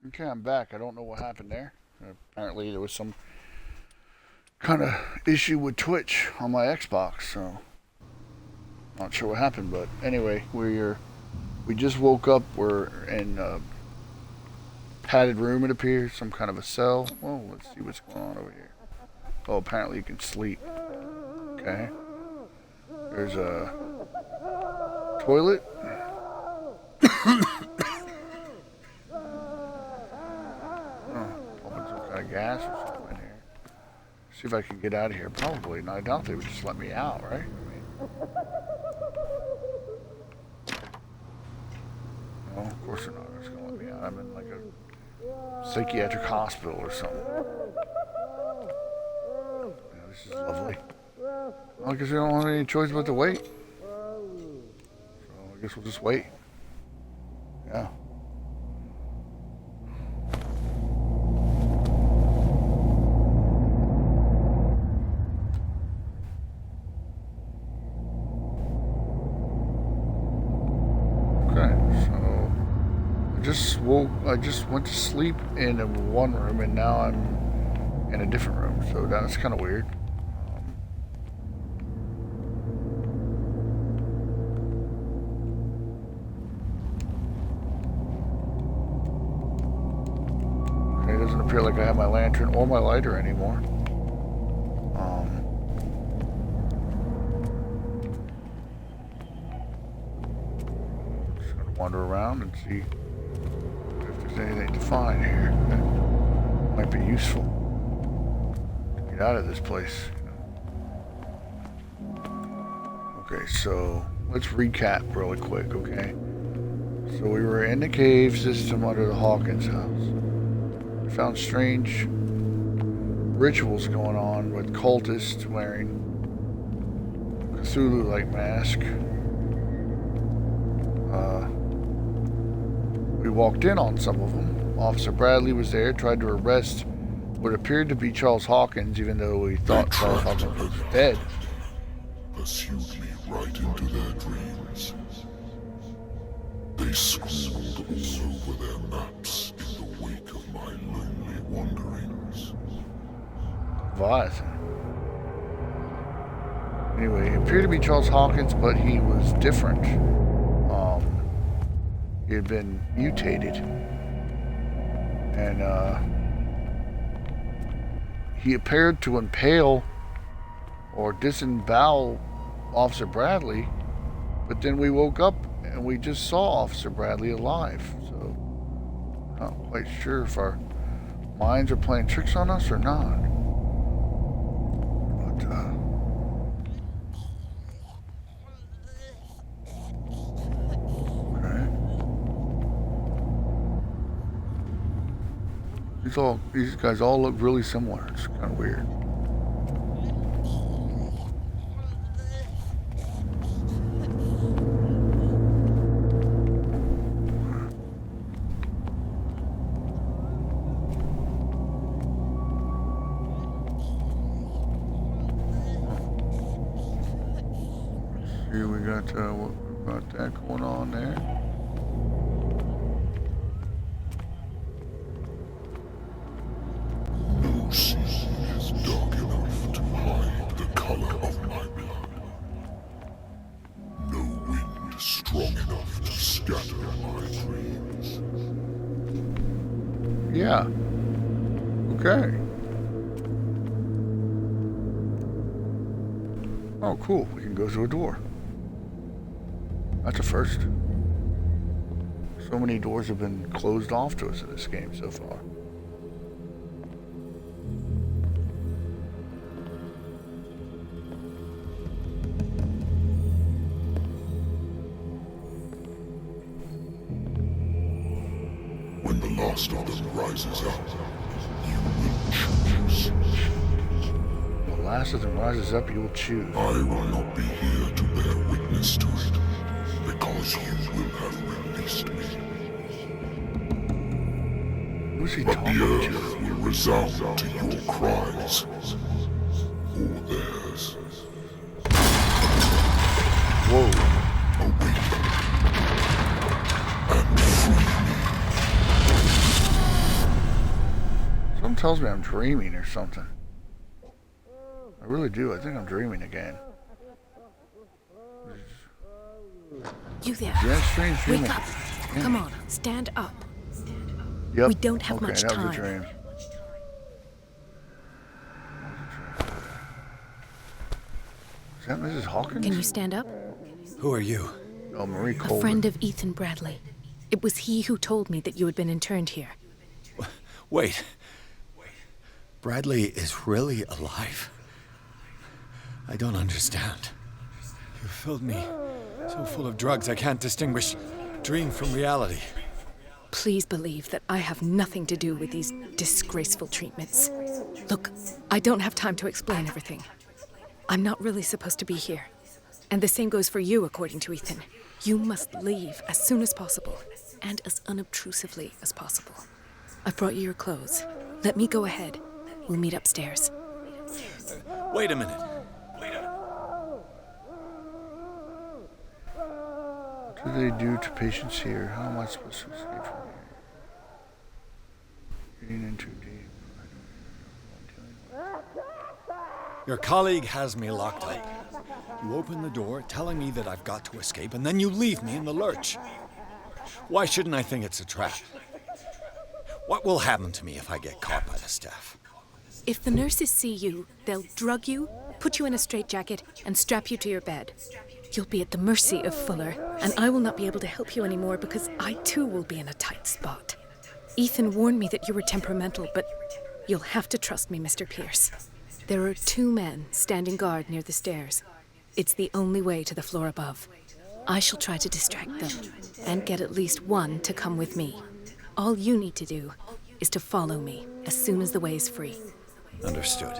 Okay, I'm back. I don't know what happened there. Apparently, there was some kind of issue with Twitch on my Xbox, so not sure what happened. But anyway, we just woke up. We're in a padded room. It appears some kind of a cell. Well, let's see what's going on over here. Oh, apparently you can sleep. Okay. There's a toilet. Gas or something in here. See if I can get out of here. Probably. No, I doubt they would just let me out, right? No, of course they're not just gonna let me out. I'm in like a psychiatric hospital or something. Yeah, this is lovely. Well, I guess we don't have any choice but to wait. So I guess we'll just wait. Yeah. I just went to sleep in one room and now I'm in a different room, so that's kind of weird. Okay, it doesn't appear like I have my lantern or my lighter anymore. Just gonna wander around and see anything to find here that might be useful to get out of this place. Okay, so let's recap really quick, okay? So we were in the cave system under the Hawkins house. We found strange rituals going on with cultists wearing Cthulhu-like mask. We walked in on some of them. Officer Bradley was there, tried to arrest what appeared to be Charles Hawkins, even though we thought Charles Hawkins was dead. Pursued me right into their dreams. They scrawled all over their maps in the wake of my lonely wanderings. Leviathan. Anyway, it appeared to be Charles Hawkins, but he was different. He had been mutated. And he appeared to impale or disembowel Officer Bradley, but then we woke up and we just saw Officer Bradley alive. So, not quite sure if our minds are playing tricks on us or not. But, these guys all look really similar. It's kind of weird. See, we got that going on there. Yeah. Okay. Oh, cool. We can go through a door. That's a first. So many doors have been closed off to us in this game so far. When the last of them rises up, you will choose. When the last of them rises up, you will choose. I will not be here to bear witness to it, because you will have released me. Who's he But talking the to? earth will resound to your cries, or theirs. Whoa. Awaken and free me. tells me I'm dreaming or something. I really do. I think I'm dreaming again. You there? Yeah, strange dreaming. Wake up. Yeah. Come on, stand up. Yep. We don't have much that was time. a dream. Is that Mrs. Hawkins? Can you stand up? Who are you? Oh, Marie A Colvin. friend of Ethan Bradley. It was he who told me that you had been interned here. Wait. Bradley is really alive? I don't understand. You filled me so full of drugs I can't distinguish dream from reality. Please believe that I have nothing to do with these disgraceful treatments. Look, I don't have time to explain everything. I'm not really supposed to be here. And the same goes for you, according to Ethan. You must leave as soon as possible, and as unobtrusively as possible. I've brought you your clothes. Let me go ahead. We'll meet upstairs. Wait a minute. What do they do to patients here? How am I supposed to escape from here? Getting in too deep. Your colleague has me locked up. You open the door, telling me that I've got to escape, and then you leave me in the lurch. Why shouldn't I think it's a trap? What will happen to me if I get caught by the staff? If the nurses see you, they'll drug you, put you in a straitjacket, and strap you to your bed. You'll be at the mercy of Fuller, and I will not be able to help you anymore because I too will be in a tight spot. Ethan warned me that you were temperamental, but you'll have to trust me, Mr. Pierce. There are 2 men standing guard near the stairs. It's the only way to the floor above. I shall try to distract them, and get at least one to come with me. All you need to do is to follow me as soon as the way is free. Understood.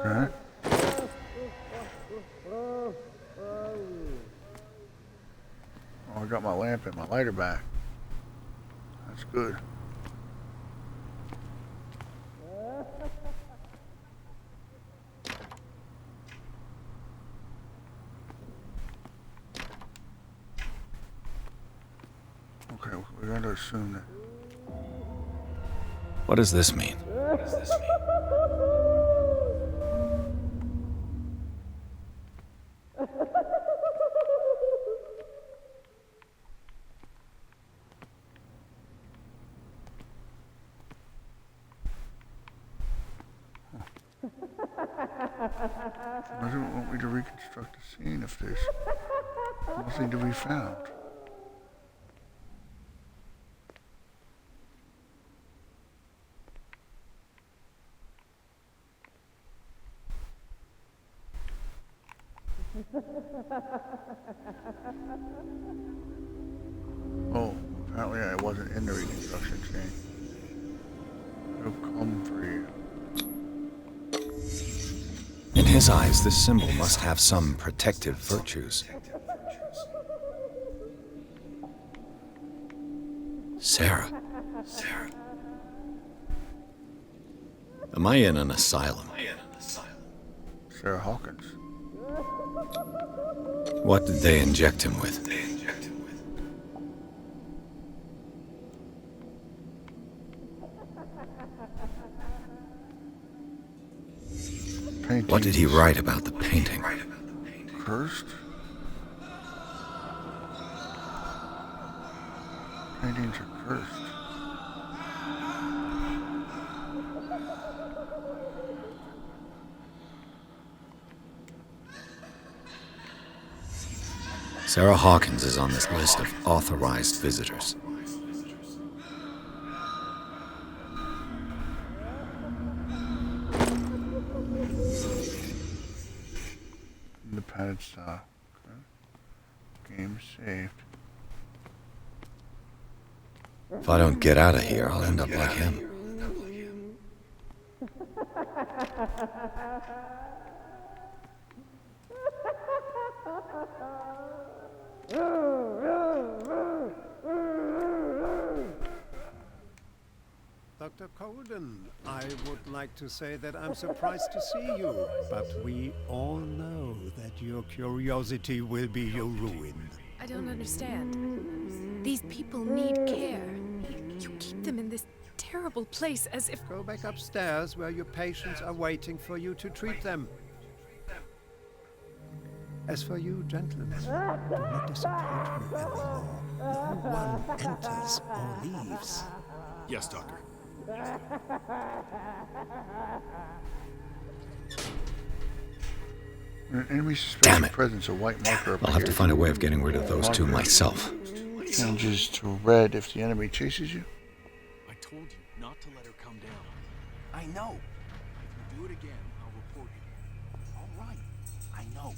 Huh? Oh, I got my lamp and my lighter back. That's good. Okay, we're going to assume that. What does this mean? Why do it want me to reconstruct the scene if there's nothing to be found? Oh, apparently I wasn't in the reconstruction scene. It'll come for you. In his eyes, this symbol must have some protective virtues. Sarah. Am I in an asylum? Sarah Hawkins. What did they inject him with? Paintings. What did he write about the painting? Cursed? Paintings are cursed. Sarah Hawkins is on this list of authorized visitors. Independent style. Okay. Game saved. If I don't get out of here, I'll end up like him. Dr. Colden, I would like to say that I'm surprised to see you, but we all know that your curiosity will be your ruin. I don't understand. These people need care. You keep them in this terrible place as if... Go back upstairs where your patients are waiting for you to treat them. As for you, gentlemen, do not disappoint me anymore. No one enters or leaves. Yes, Doctor. An enemy Damn suspected it. presence of white marker I'll have to find a way of getting rid of those two myself. Changes to red if the enemy chases you. I told you not to let her come down. I know. If you do it again, I'll report you. All right. I know.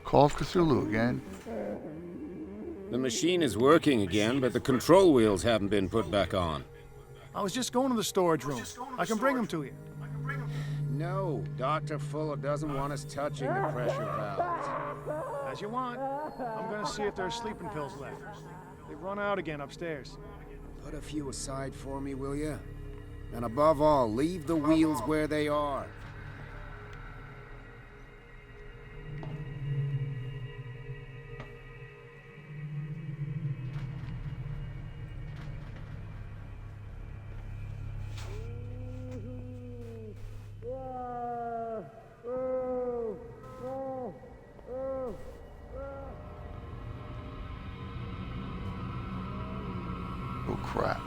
Call of Cthulhu again. The machine is working again, but the control wheels haven't been put back on. I was just going to the storage room. I can bring them to you. No, Dr. Fuller doesn't want us touching the pressure valves. As you want. I'm going to see if there are sleeping pills left. They've run out again upstairs. Put a few aside for me, will you? And above all, leave the wheels where they are. Oh crap.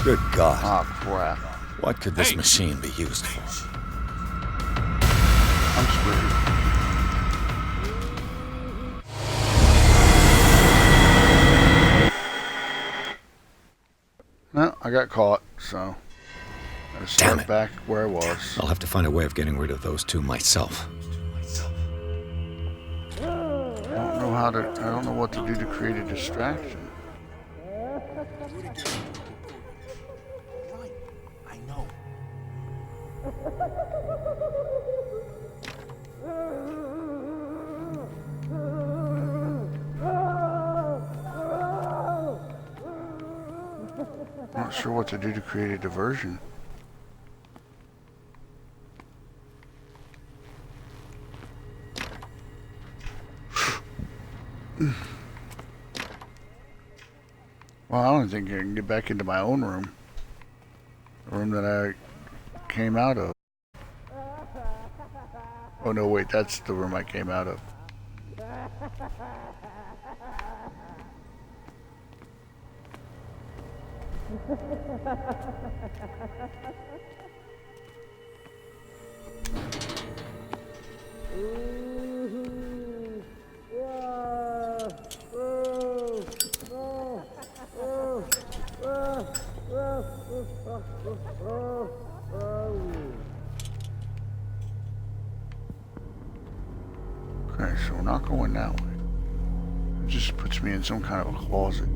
Good God. Ah crap. What could this machine be used for? I'm screwed. Well, I got caught, so gotta Damn start it. back where I was. I'll have to find a way of getting rid of those two myself. I don't know what to do to create a distraction. Right. I know. Not sure what to do to create a diversion. Well, I don't think I can get back into my own room. The room that I came out of. Oh no, wait, that's the room I came out of. Okay, so we're not going that way. Just puts me in some kind of a closet.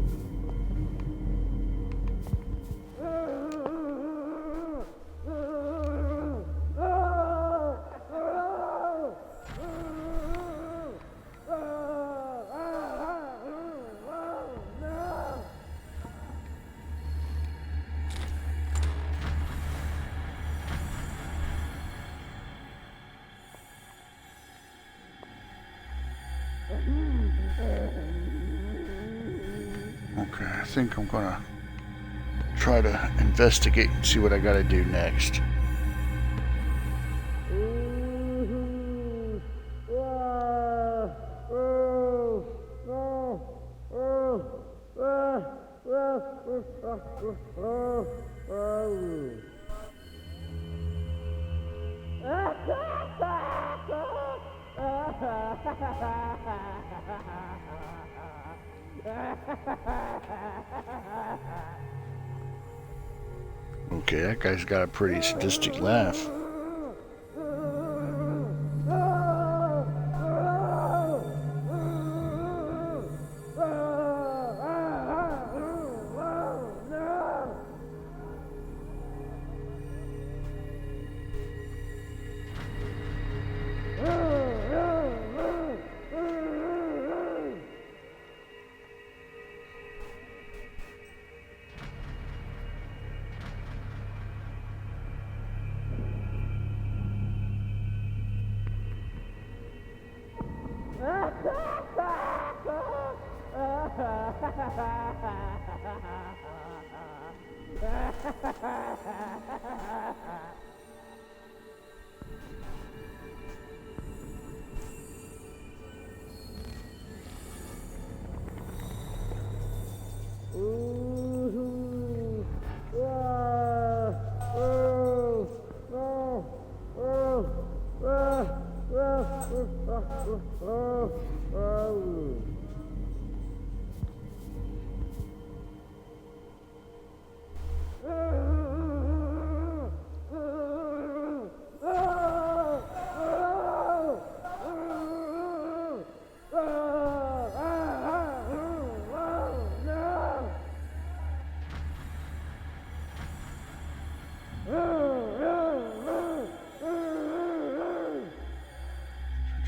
Okay, I think I'm gonna try to investigate and see what I gotta do next. Okay, that guy's got a pretty sadistic laugh.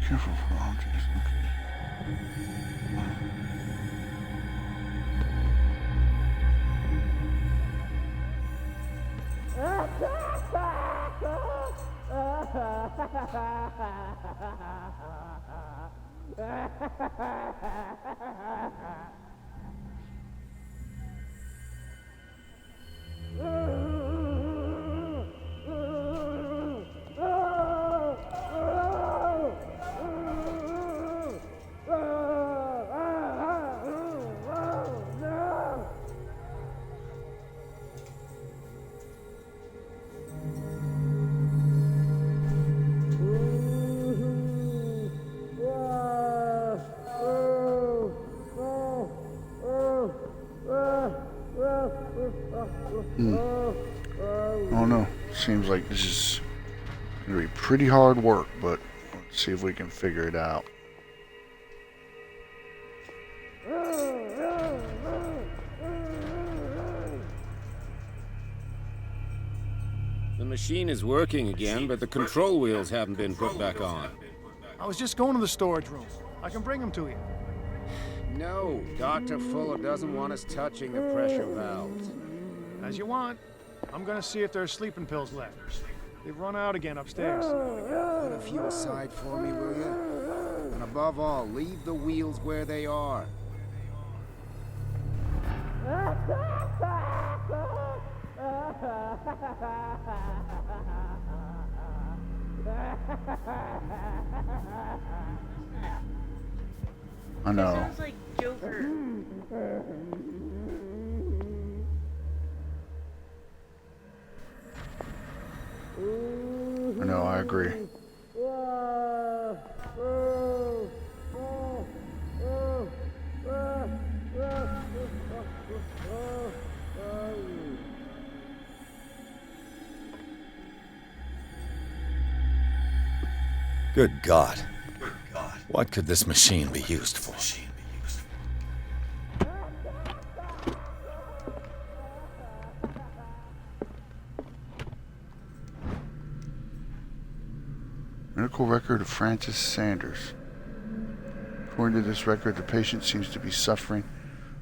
Careful for objects, okay. Oh no, seems like this is gonna be pretty hard work, but let's see if we can figure it out. The machine is working again, but the control wheels haven't been put back on. I was just going to the storage room. I can bring them to you. No, Dr. Fuller doesn't want us touching the pressure valves. As you want. I'm gonna see if there's sleeping pills left. They've run out again upstairs. Put a few aside for me, will you? And above all, leave the wheels where they are. I know. Sounds like Joker. I know, I agree. Good God. What could this machine be used for? medical record of Francis Sanders. According to this record, the patient seems to be suffering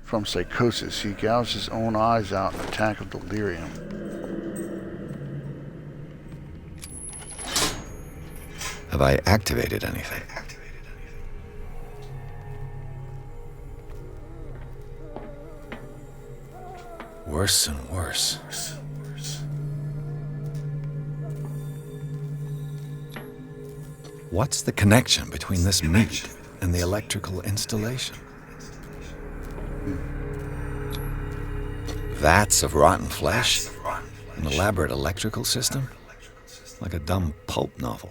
from psychosis. He gouged his own eyes out in an attack of delirium. Have I activated anything? Worse and worse. What's the connection between this meat and the electrical installation? Vats of rotten flesh? An elaborate electrical system? Like a dumb pulp novel.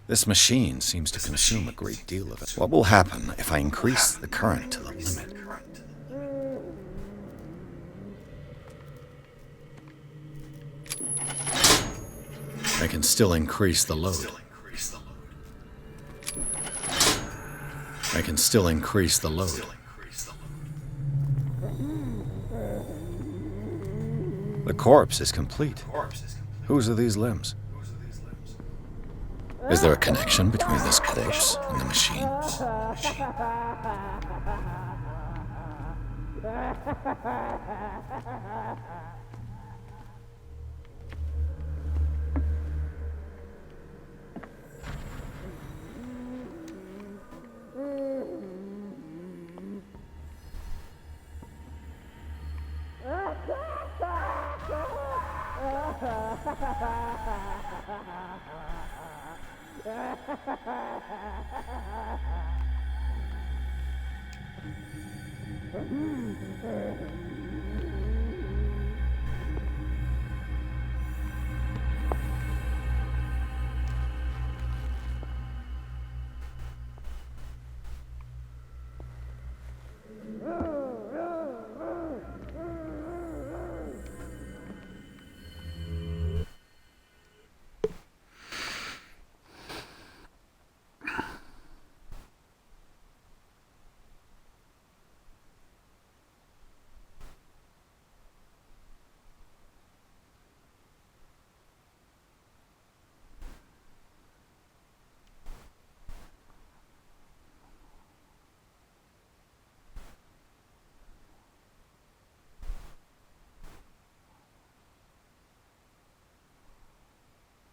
This machine seems to consume a great deal of it. What will happen if I increase the current to the limit? I can still increase the load. I can still increase the load. The corpse is complete. Whose are these limbs? Is there a connection between this corpse and the machine?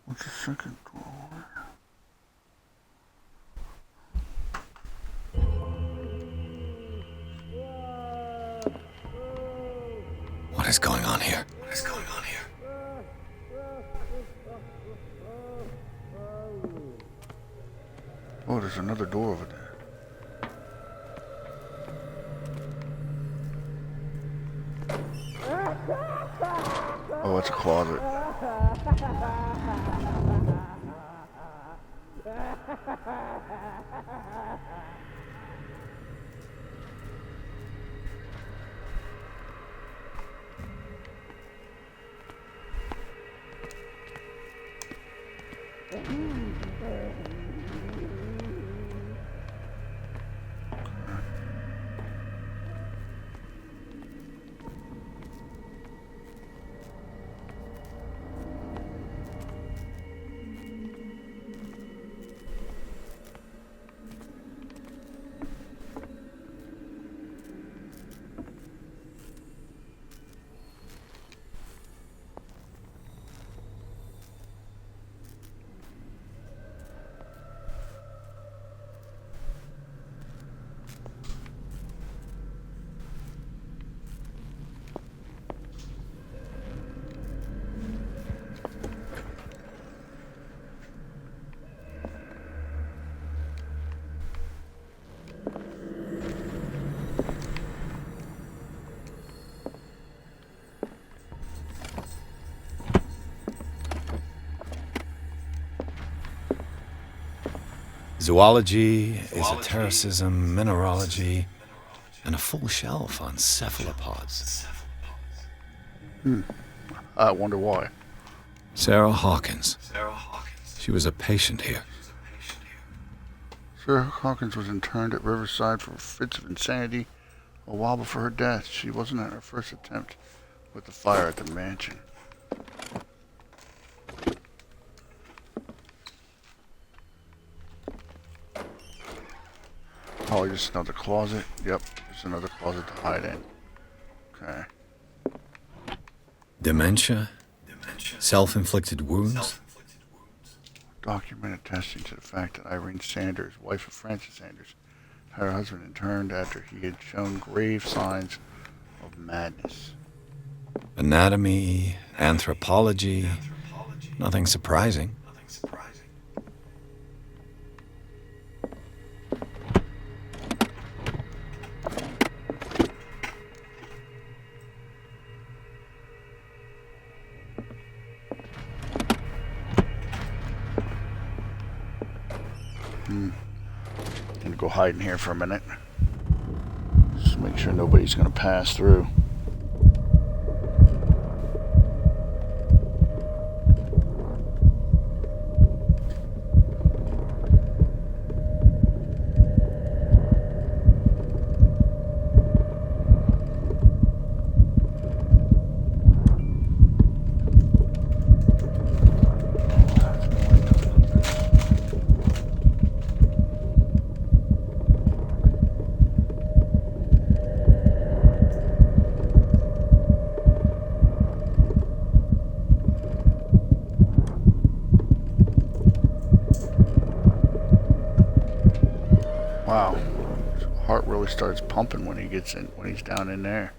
What's the second door? What is going on here? What is going on here? Oh, there's another door over there. Oh, it's a closet. Zoology, esotericism, mineralogy, and a full shelf on cephalopods. I wonder why. Sarah Hawkins. She was a patient here. Sarah Hawkins was interned at Riverside for fits of insanity A while before her death, she wasn't at her first attempt with the fire at the mansion. Probably just another closet. Yep, just another closet to hide in. Okay. Dementia? Self-inflicted wounds? Document attesting to the fact that Irene Sanders, wife of Francis Sanders, had her husband interned after he had shown grave signs of madness. Anatomy, anthropology, nothing surprising. Gonna go hide in here for a minute. Just make sure nobody's gonna pass through. Wow, his heart really starts pumping when he gets in, when he's down in there.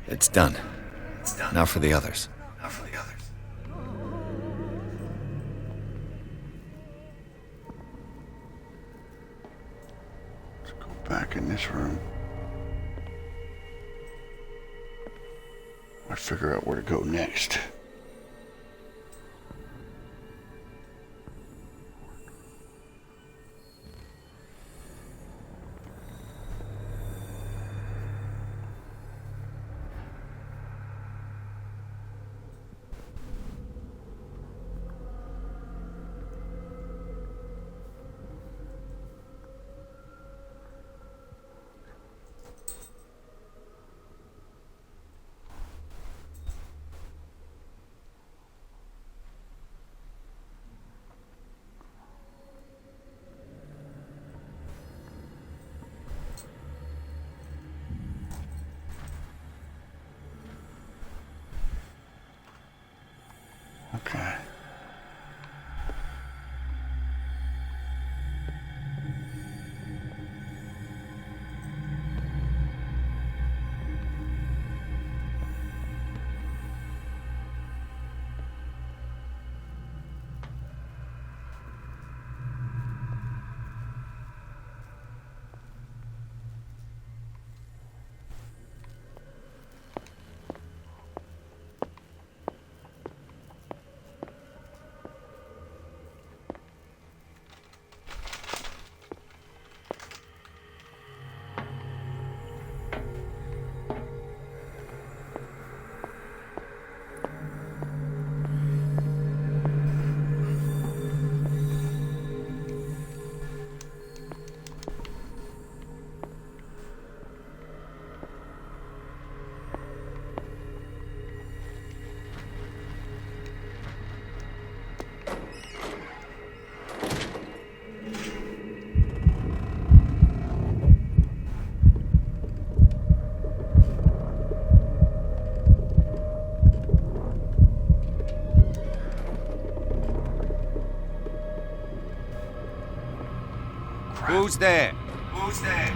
It's done. Now for the others. Let's go back in this room. I figure out where to go next. Who's there? Who's there?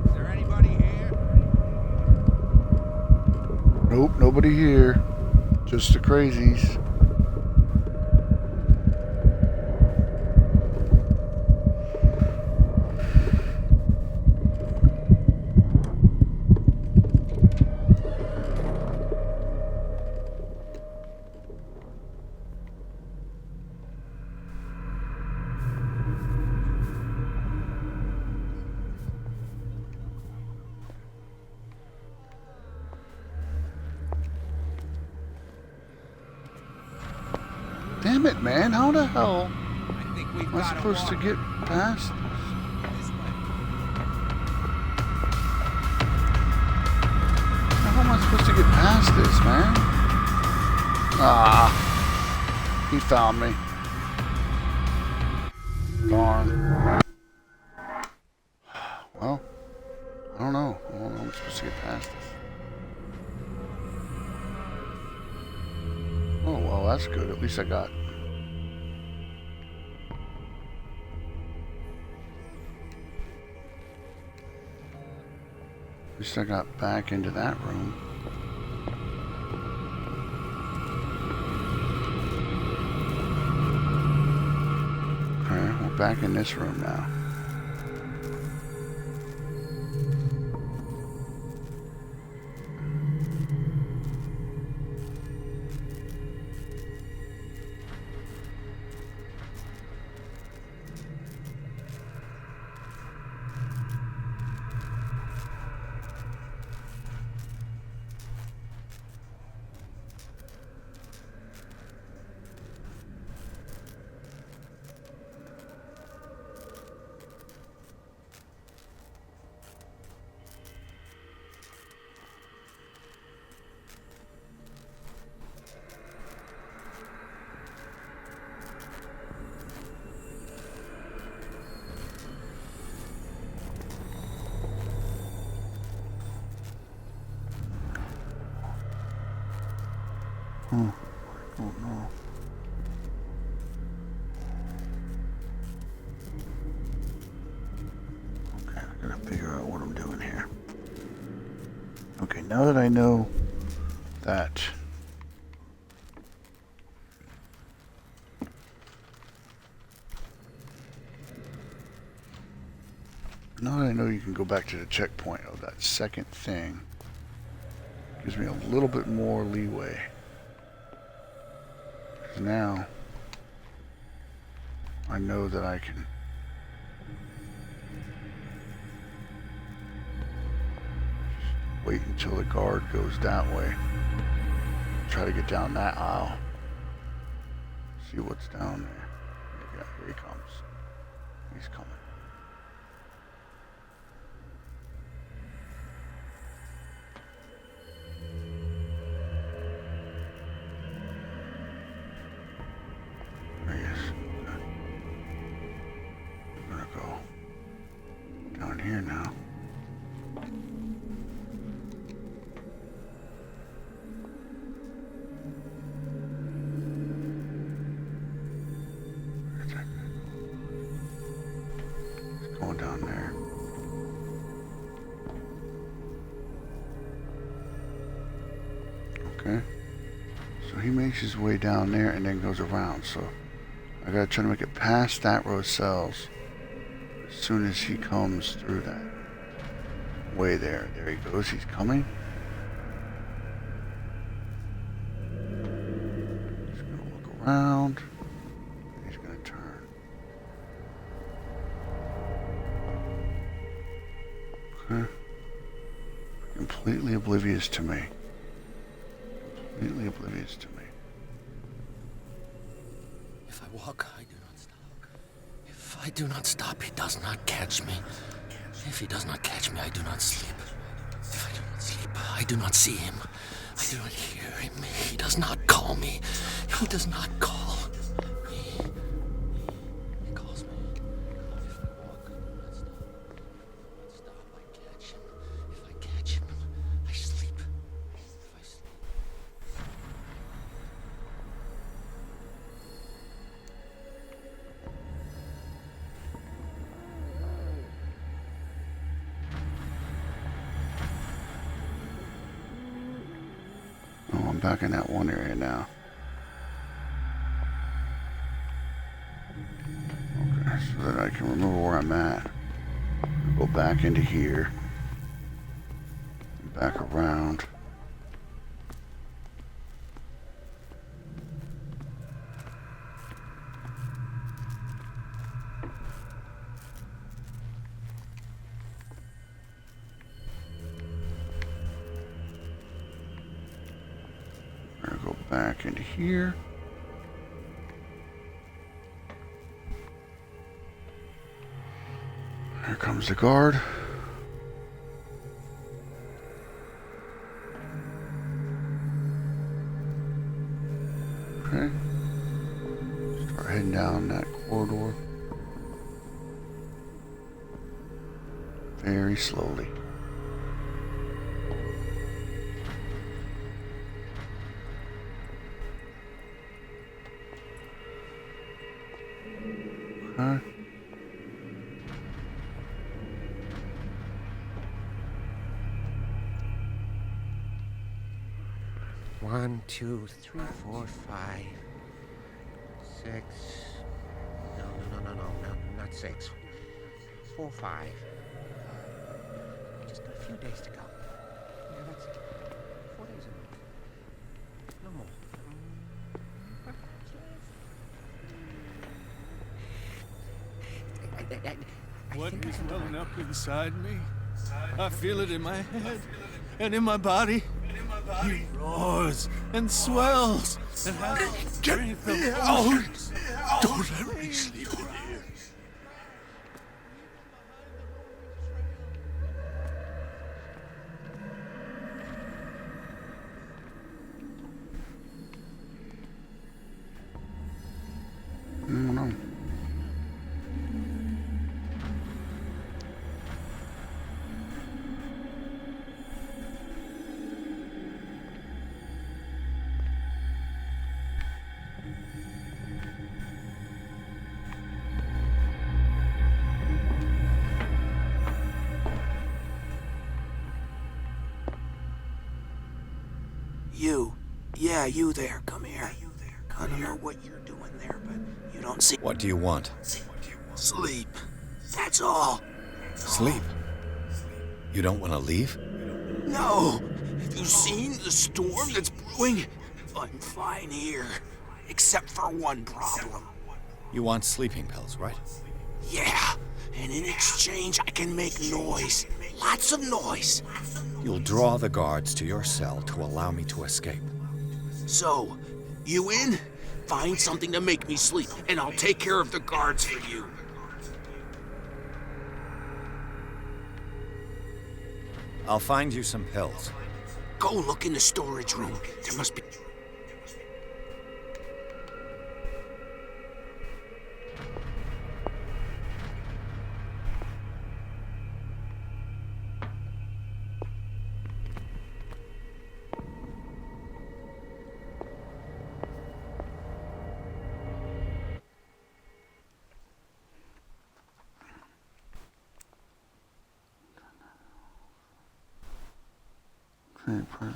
Is there anybody here? Nope, nobody here. Just the crazies. Damn it, man. How the hell I think we've am I got supposed to get past? this way. How am I supposed to get past this, man? Ah. He found me. Darn. Well, I don't know. I don't know how I'm supposed to get past this. Oh, well, that's good. At least I got... At least I got back into that room. Okay, we're back in this room now. I don't know. Okay, I gotta figure out what I'm doing here. Okay, now that I know that now that I know you can go back to the checkpoint of that second thing. Gives me a little bit more leeway. 'Cause now I know that I can just wait until the guard goes that way. Try to get down that aisle. See what's down there. Yeah, here he comes. He's coming. There he is. Okay. I'm gonna go down here now. Where's that guy? He's going down there. Okay. So he makes his way down there and then goes around. So I gotta try to make it past that row of cells as soon as he comes through that way there. There he goes. He's coming. He's gonna look around. He's gonna turn. Okay. Completely oblivious to me. Completely oblivious to me. If I walk, I do not stop. If I do not stop, he does not catch me. If he does not catch me, I do not sleep. If I do not sleep, I do not see him. I do not hear him. He does not call me. He does not call me. He calls me. If I walk, I do not stop. If I stop, I catch him. If I catch him, I sleep. If I sleep. Oh, I'm back in that one area now. Okay, so that I can remember where I'm at. Go back into here. And back around. We're gonna go back into here. Here comes the guard. Okay. Start heading down that corridor. Very slowly. Okay. 1, 2, 3, 4, 5, 6. No, not 6. 4, 5. Just a few days to go. Yeah, that's it. 4 days a week. No more. What is welling up inside me? I feel it in my head and in my body. He roars and swells and has the strength of oceans. Don't let me sleep in here. No. You. Yeah, you there. Come here. I don't know what you're doing there, but you don't see. What do you want? Sleep. That's all. Sleep? You don't want to leave? No. Have you seen the storm that's brewing? I'm fine here, except for one problem. You want sleeping pills, right? Yeah, and in exchange I can make noise. Lots of noise. You'll draw the guards to your cell to allow me to escape. So, you in? Find something to make me sleep, and I'll take care of the guards for you. I'll find you some pills. Go look in the storage room. There must be...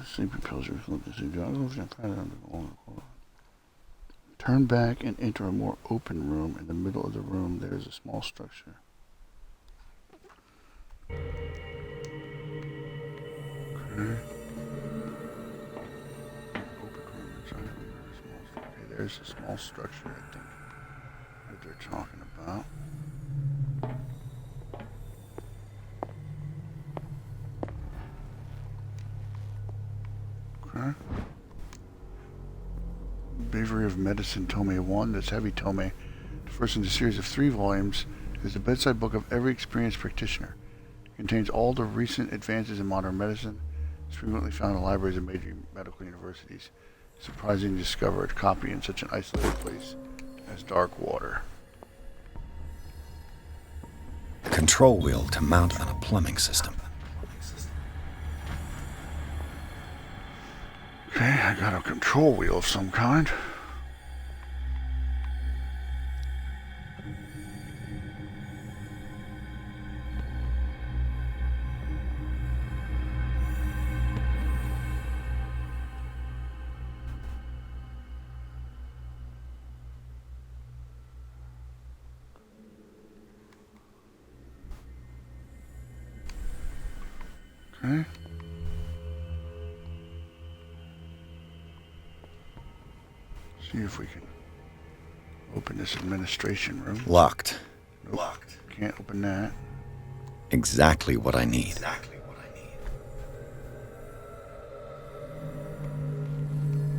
Sleeping pills are turn back and enter a more open room. In the middle of the room, there is a small structure. Okay. Open room inside. Okay, there's a small structure, I think, that they're talking about. Okay. Bravery of Medicine, Tome 1. That's heavy tome. The first in the series of 3 volumes is the bedside book of every experienced practitioner. It contains all the recent advances in modern medicine. It's frequently found in libraries of major medical universities. Surprising to discover a copy in such an isolated place as Darkwater. A control wheel to mount on a plumbing system. Okay, I got a control wheel of some kind. Okay. See if we can open this administration room. Locked. Nope. Locked. Can't open that. Exactly what I need.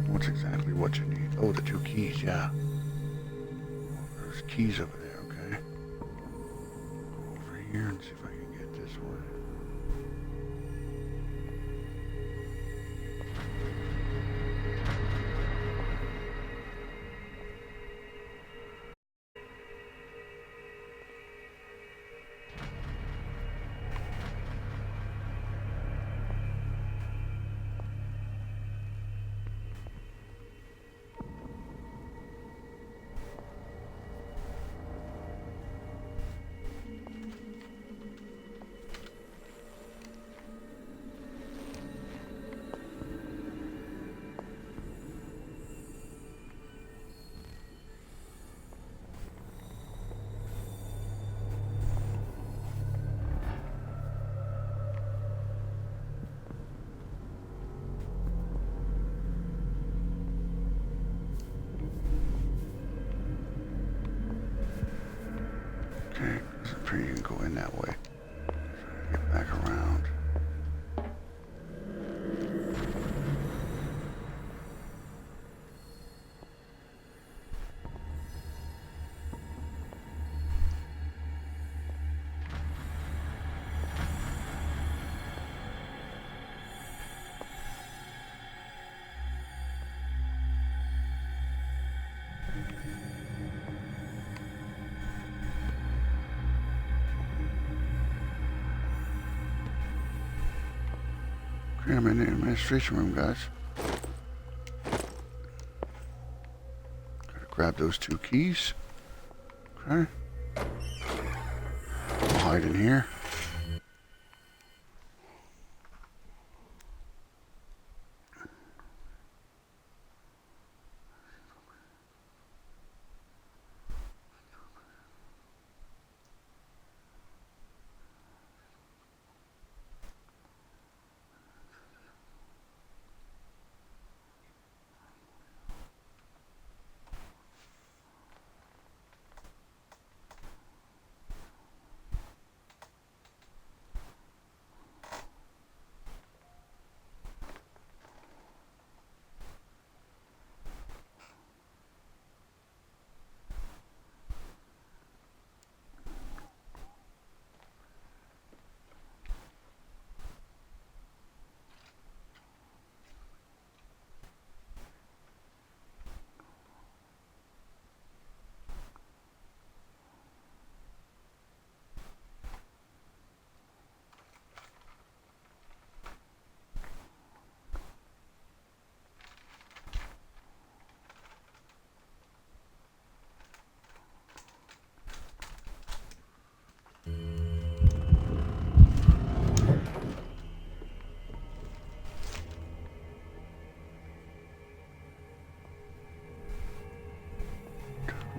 What's exactly what you need? Oh, the 2 keys, yeah. There's keys over there, okay. Go over here and see if I can get this one. Okay, so I'm sure you can go in that way. Get back around. Okay, I'm in the administration room, guys. Gotta grab those 2 keys. Okay. I'll hide in here.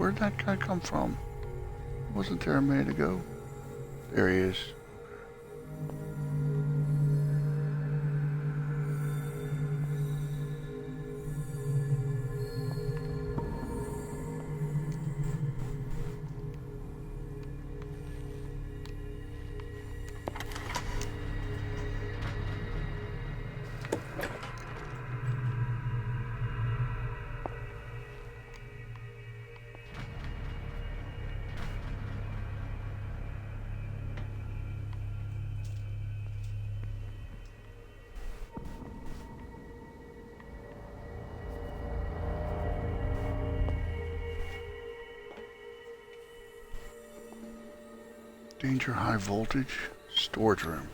Where'd that guy come from? Wasn't there a minute ago? There he is. Danger high voltage storage room.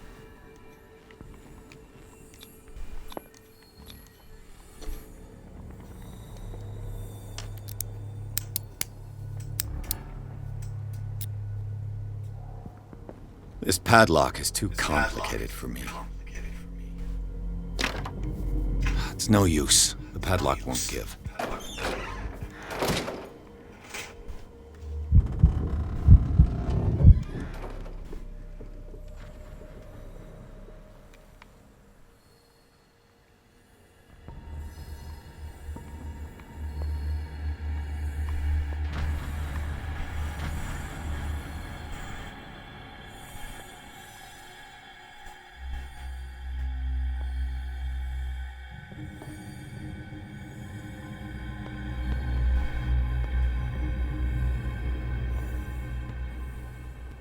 This padlock is too complicated for me. It's no use. The padlock won't give.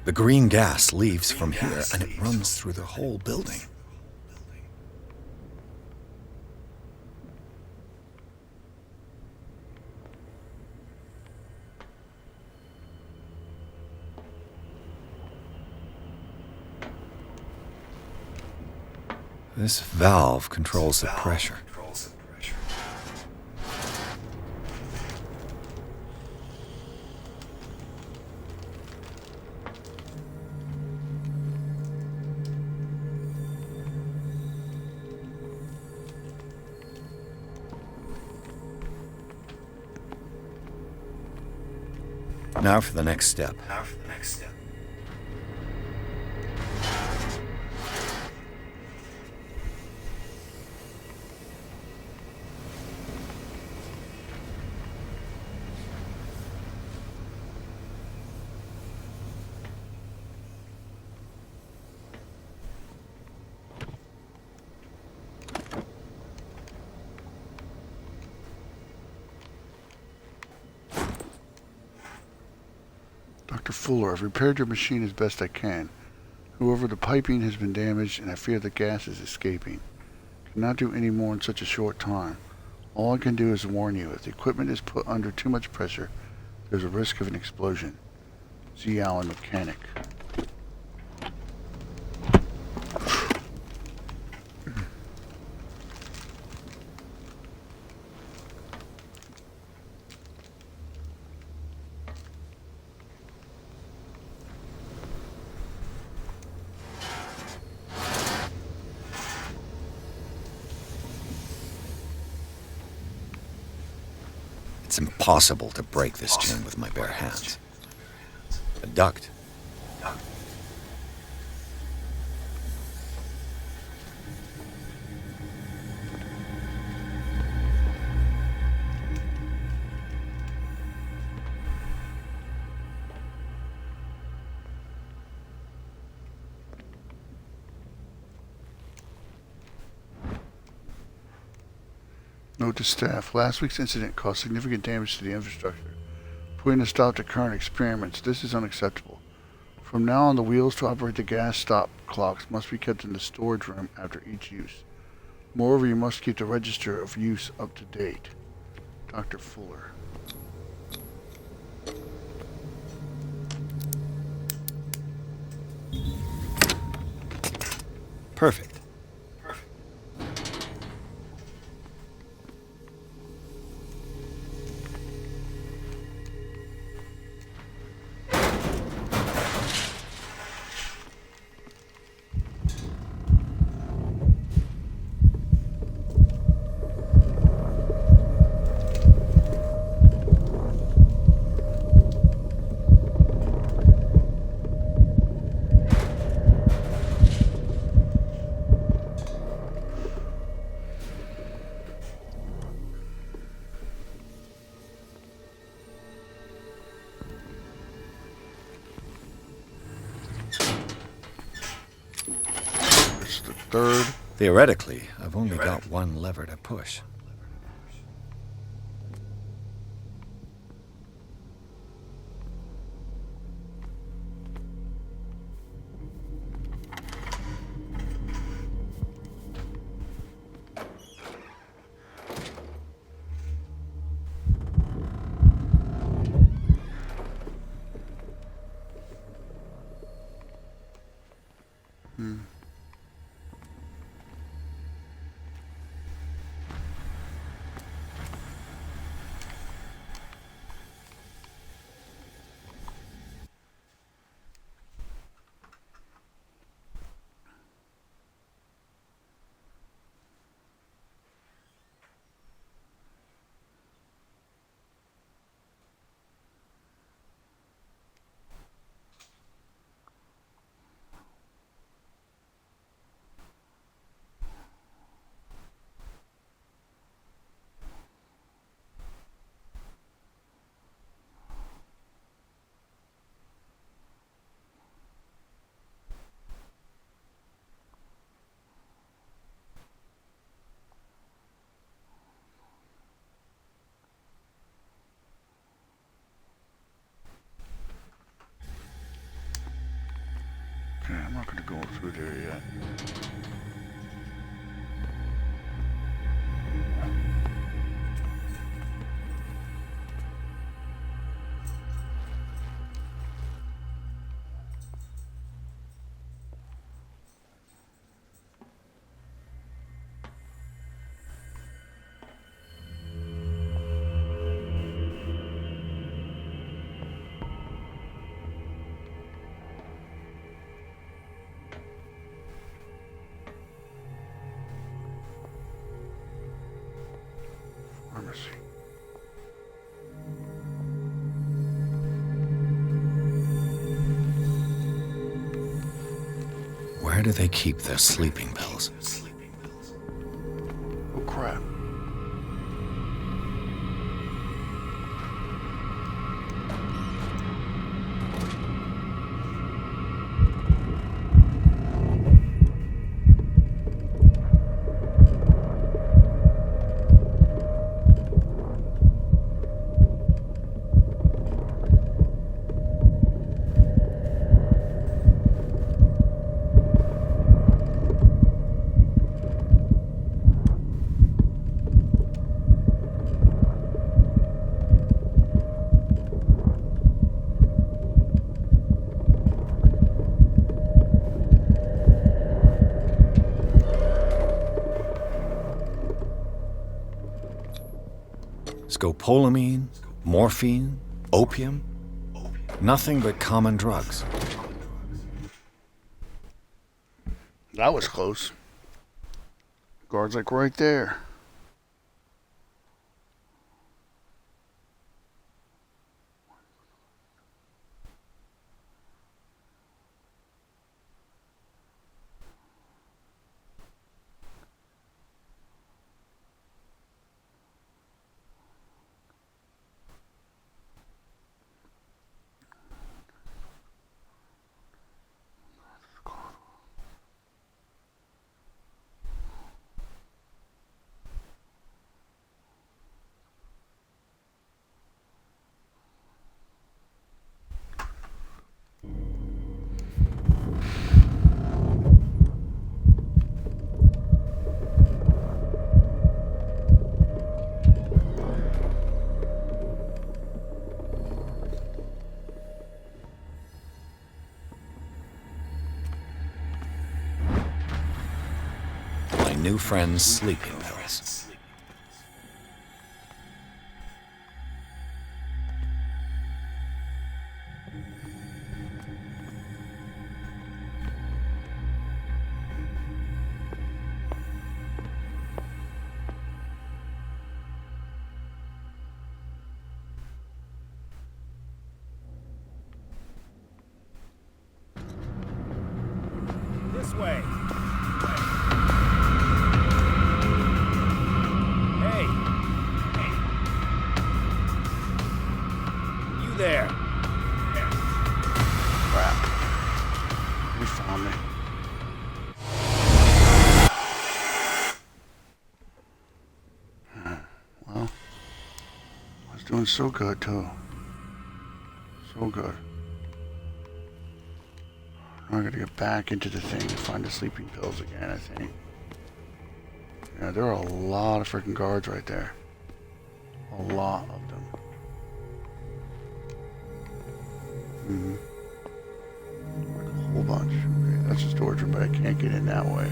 The green gas leaves from here, and it runs through the whole building. This valve controls the pressure. Now for the next step. Dr. Fuller, I've repaired your machine as best I can. However, the piping has been damaged and I fear the gas is escaping. Cannot do any more in such a short time. All I can do is warn you, if the equipment is put under too much pressure, there's a risk of an explosion. Z. Allen, mechanic. It's impossible to break this chain with my bare hands. A duct. Note to staff, last week's incident caused significant damage to the infrastructure. Putting a stop to current experiments, this is unacceptable. From now on, the wheels to operate the gas stop clocks must be kept in the storage room after each use. Moreover, you must keep the register of use up to date. Dr. Fuller. Perfect. third. Theoretically, I've only got one lever to push. Okay, I'm not going to go through there yet. Pharmacy. Where do they keep their sleeping pills? Oh crap. Scopolamine, morphine, opium. Nothing but common drugs. That was close. Guard's like right there. My new friend's sleeping pills. This way. Hey. You there. Crap. He found me. so good too. So good. I gotta get back into the thing to find the sleeping pills again, I think. Yeah, there are a lot of freaking guards right there. A lot of them. Like a whole bunch. Okay, that's a storage room, but I can't get in that way.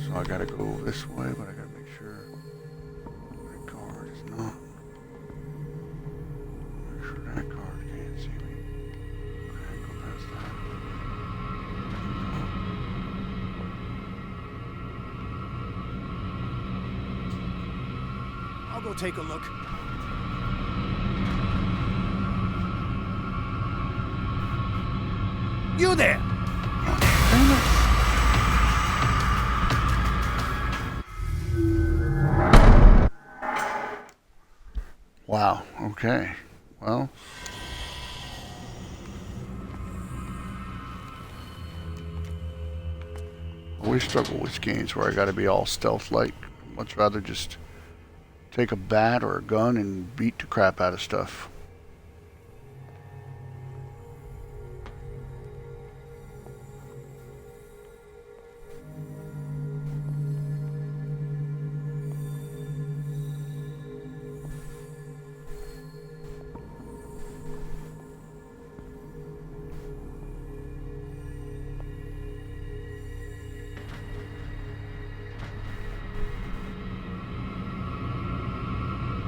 So I gotta go this way, but I gotta make sure that guard is not. Make sure that guard can't see me. Okay, go past that. I'll go take a look. You there! Wow, okay. Well. I always struggle with games where I gotta be all stealth-like. I'd much rather just take a bat or a gun and beat the crap out of stuff.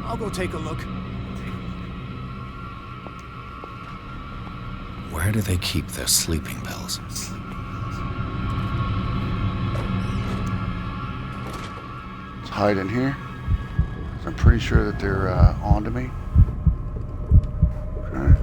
I'll go take a look. Where do they keep their sleeping pills? Let's hide in here. 'Cause I'm pretty sure that they're onto me. Okay.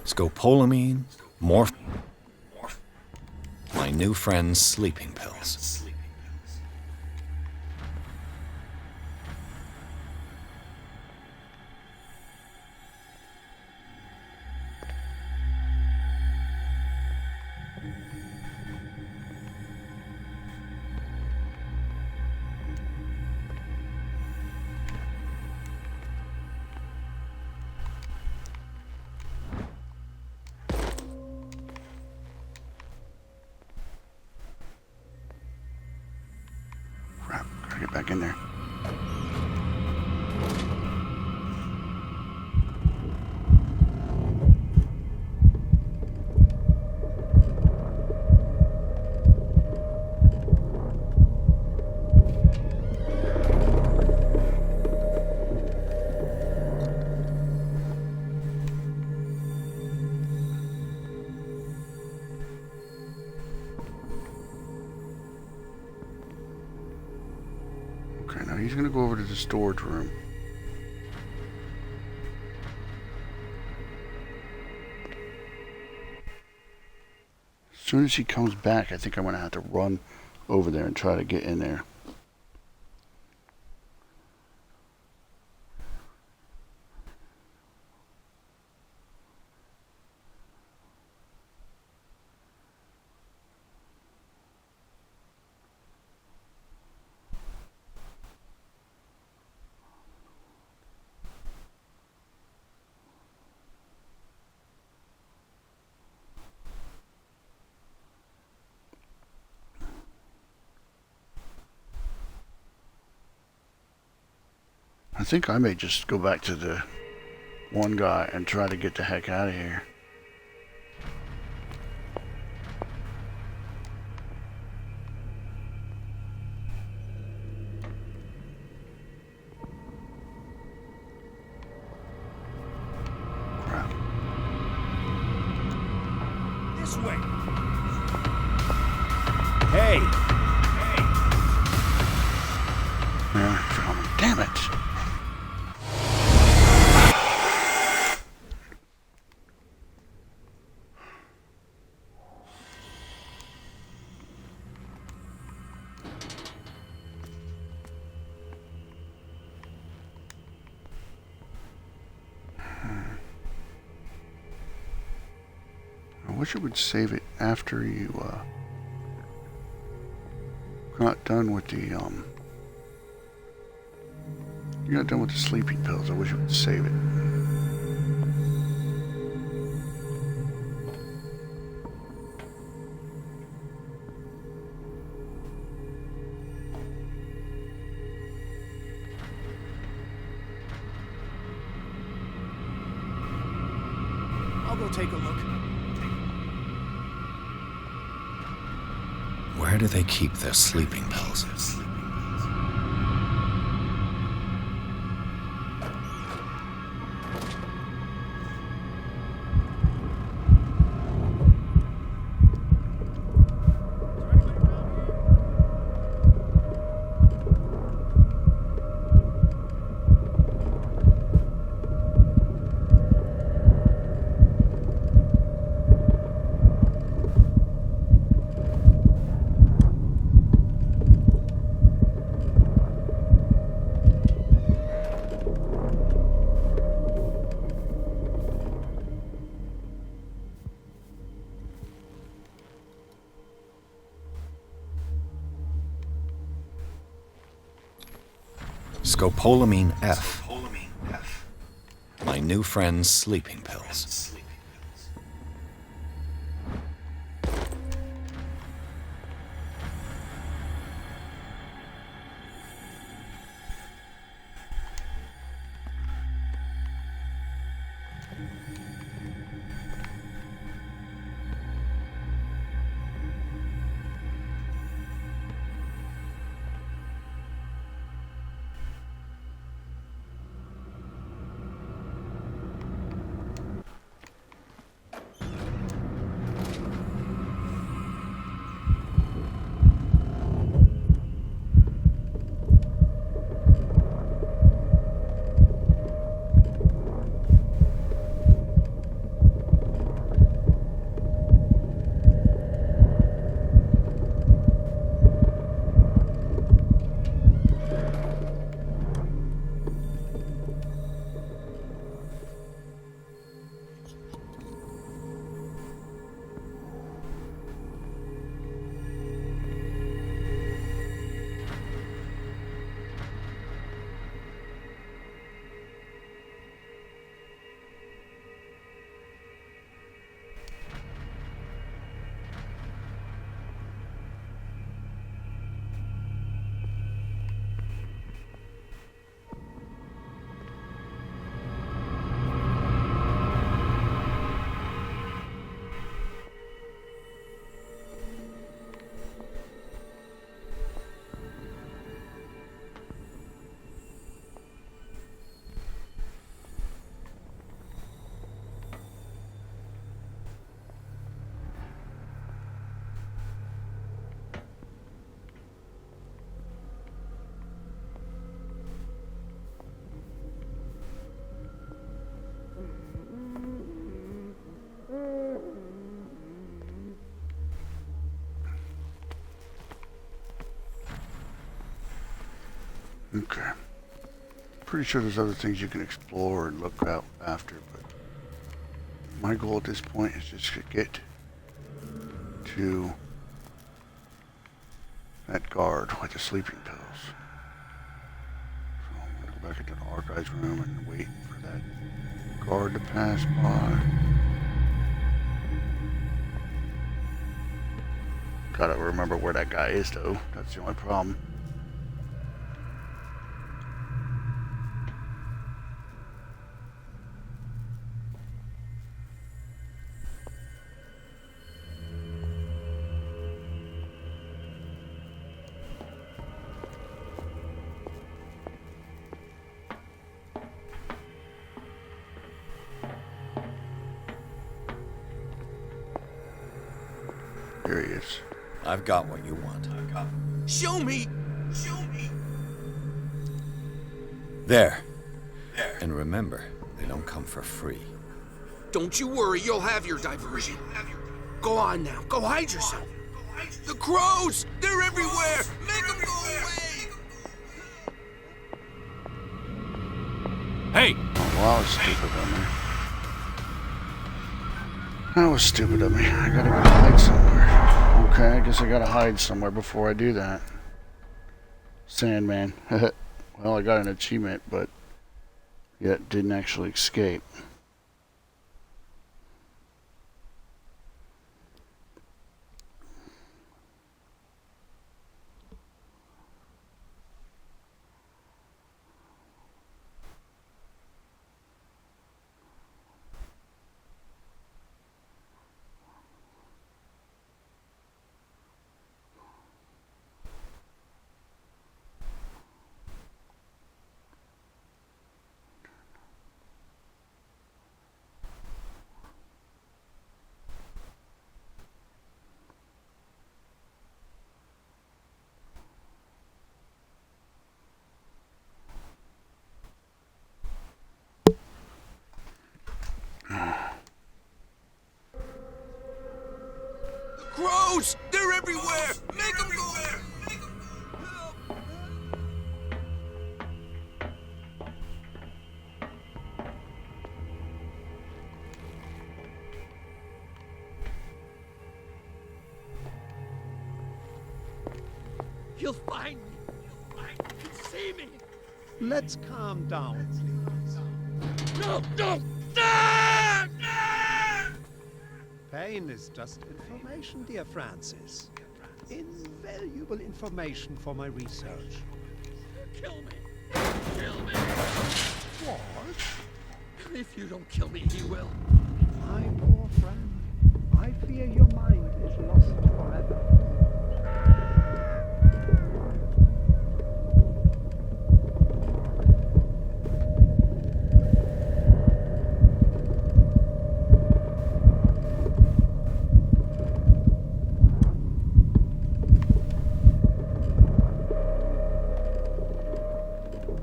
Scopolamine, morph. My new friend's sleeping pills. Crap, gotta get back in there. Okay, now he's gonna go over to the storage room. As soon as he comes back, I think I'm gonna have to run over there and try to get in there. I think I may just go back to the one guy and try to get the heck out of here. Crap. This way. Hey, wish it would save it after you got done with the you got done with the sleeping pills. I wish it would save it. I'll go take a look. Where do they keep their sleeping pills? Scopolamine F. My new friend's sleeping pills. Okay. Pretty sure there's other things you can explore and look out after, but my goal at this point is just to get to that guard with the sleeping pills. So I'm gonna go back into the archives room and wait for that guard to pass by. Gotta remember where that guy is though, that's the only problem. Here he is. I've got what you want. Show me! Show me! There. And remember, they don't come for free. Don't you worry, you'll have your diversion. Go on now, go hide yourself. The crows! They're everywhere! Make them go away! Hey! Oh, well, I was stupid on there. That was stupid of me. I gotta go hide somewhere. Okay, I guess I gotta hide somewhere before I do that. Sandman. Well, I got an achievement, but yet didn't actually escape. Crows! They're everywhere! Make them go! You'll find me. You'll see me. Let's calm down, please. No, no! Ah! Pain is just information, dear Francis. Invaluable information for my research. Kill me. Kill me. What? If you don't kill me, he will. My poor friend, I fear your mind is lost forever.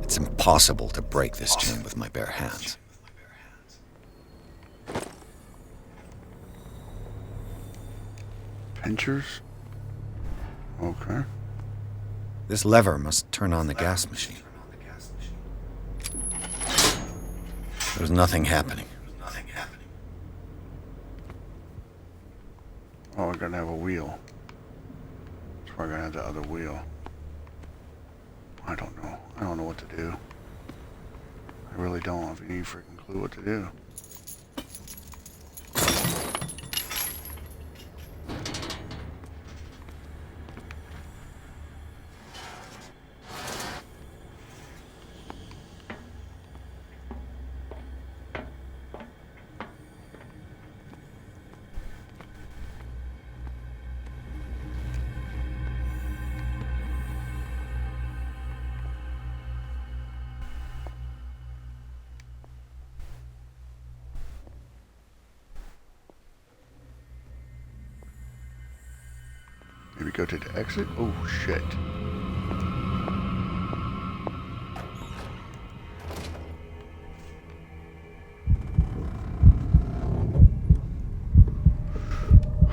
It's impossible to break this chain with my bare hands. Pinchers? Okay. This lever must turn on the gas machine. There's nothing happening. Oh, I'm gonna have a wheel. So we're gonna have the other wheel. I don't know. I don't know what to do. I really don't have any freaking clue what to do. Maybe go to the exit? Oh, shit.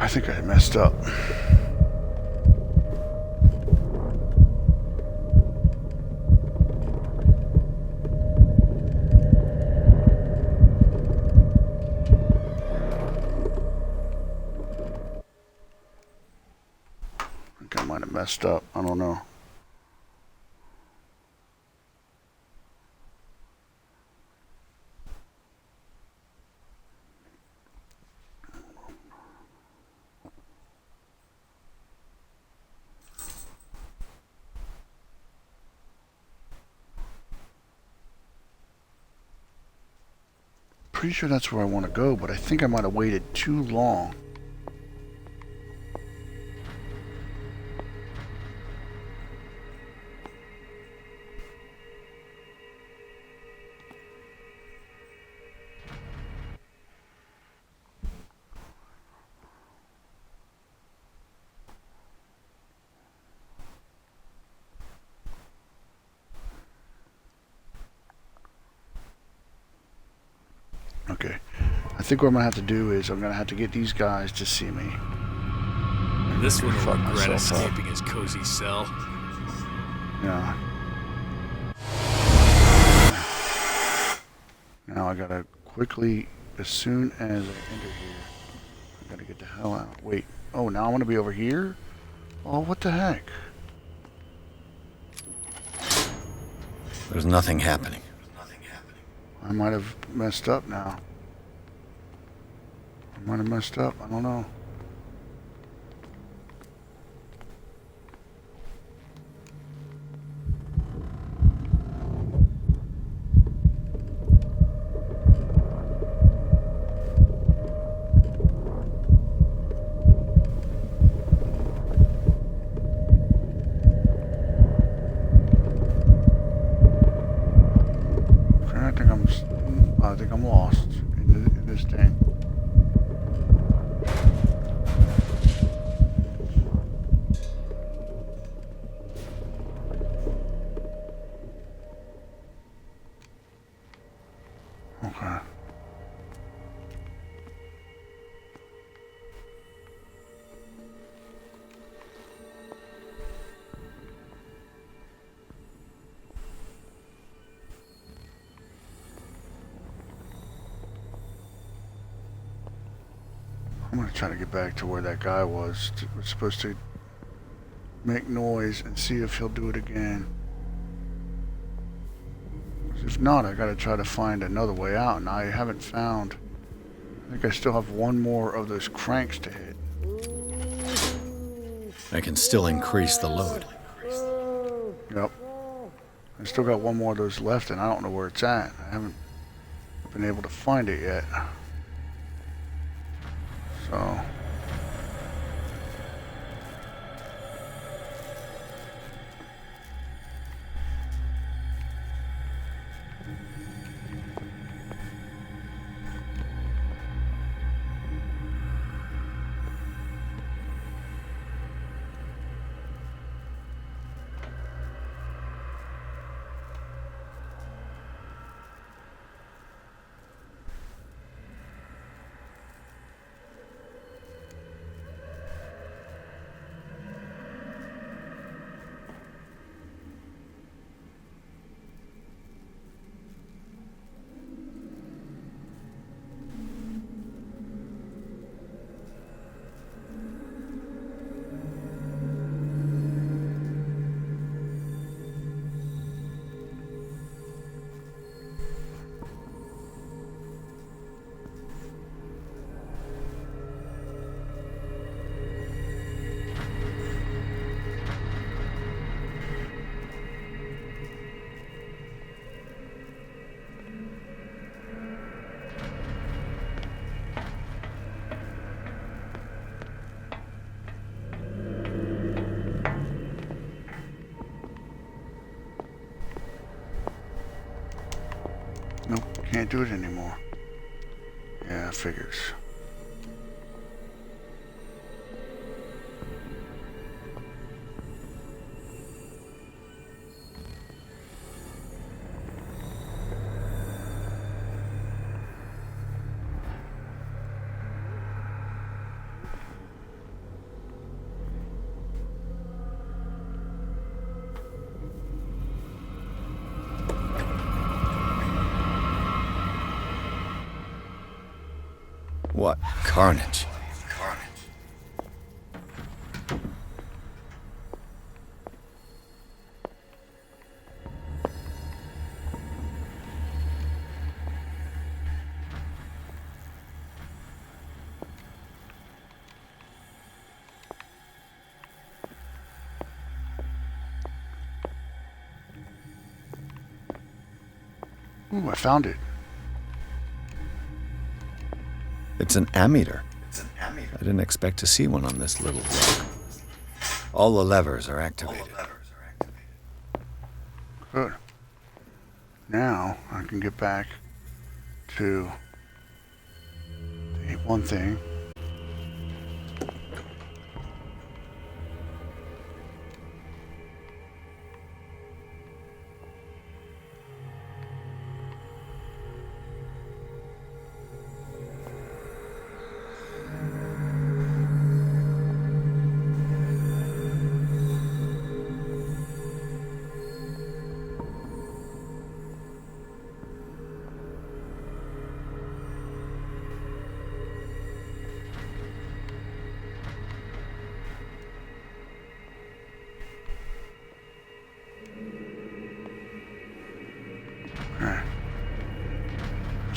I think I messed up. I might have messed up. I don't know. Pretty sure that's where I want to go, but I think I might have waited too long. Okay, I think what I'm gonna have to do is I'm gonna have to get these guys to see me. This one will Fuck regret myself up. escaping his cozy cell. Yeah. Now I gotta quickly, as soon as I enter here, Gotta get the hell out. Wait. Oh, now I want to be over here? Oh, what the heck? There's nothing happening. I might have messed up now. I might have messed up. I don't know. I think I'm lost in this thing. Okay. I'm gonna try to get back to where that guy was. We're supposed to make noise and see if he'll do it again. If not, I gotta try to find another way out, and I haven't found. I think I still have one more of those cranks to hit. I can still increase the load. Yep. I still got one more of those left, and I don't know where it's at. I haven't been able to find it yet. So. Nope, can't do it anymore. Yeah, figures. What carnage? Ooh, I found it. It's an ammeter. I didn't expect to see one on this little rock. All the levers are activated. Good. Now I can get back to the one thing.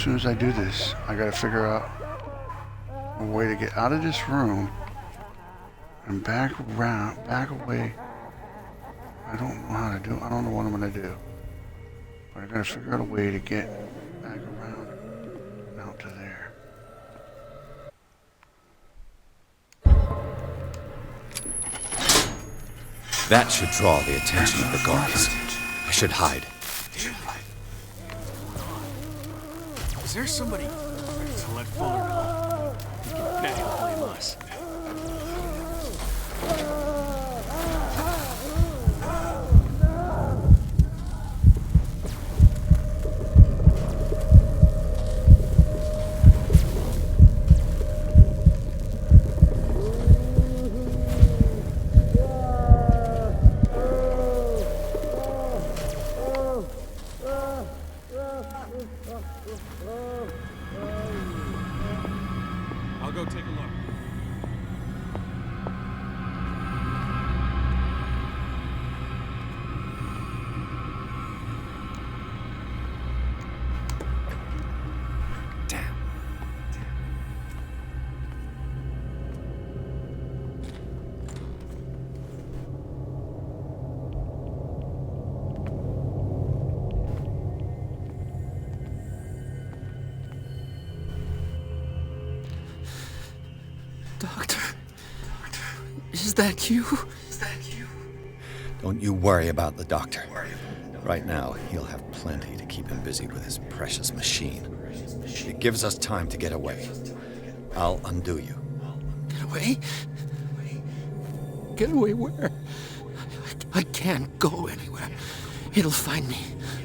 As soon as I do this, I gotta figure out a way to get out of this room and back around, back away. I don't know how to do it. I don't know what I'm gonna do. But I gotta figure out a way to get back around and out to there. That should draw the attention of the guards. I should hide. Is there somebody to let Fuller go? He can bet he'll blame us. I'll go take a look. Damn. Doctor, is that you? Don't you worry about the doctor. Right now, he'll have plenty to keep him busy with his precious machine. It gives us time to get away. I'll undo you. Get away? Get away where? I can't go anywhere. It'll find me,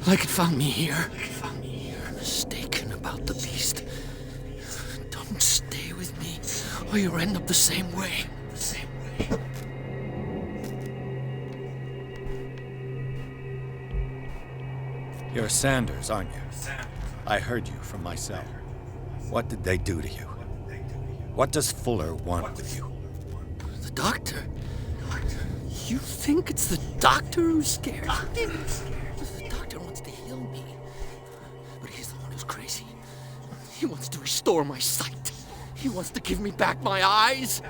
like it found me here. You're mistaken about the beast. Don't stay with me, or you'll end up the same way. You're Sanders, aren't you? I heard you from my cell. What did they do to you? What does Fuller want with you? The doctor? You think it's the doctor who's scared? The doctor wants to heal me. But he's the one who's crazy. He wants to restore my sight. He wants to give me back my eyes.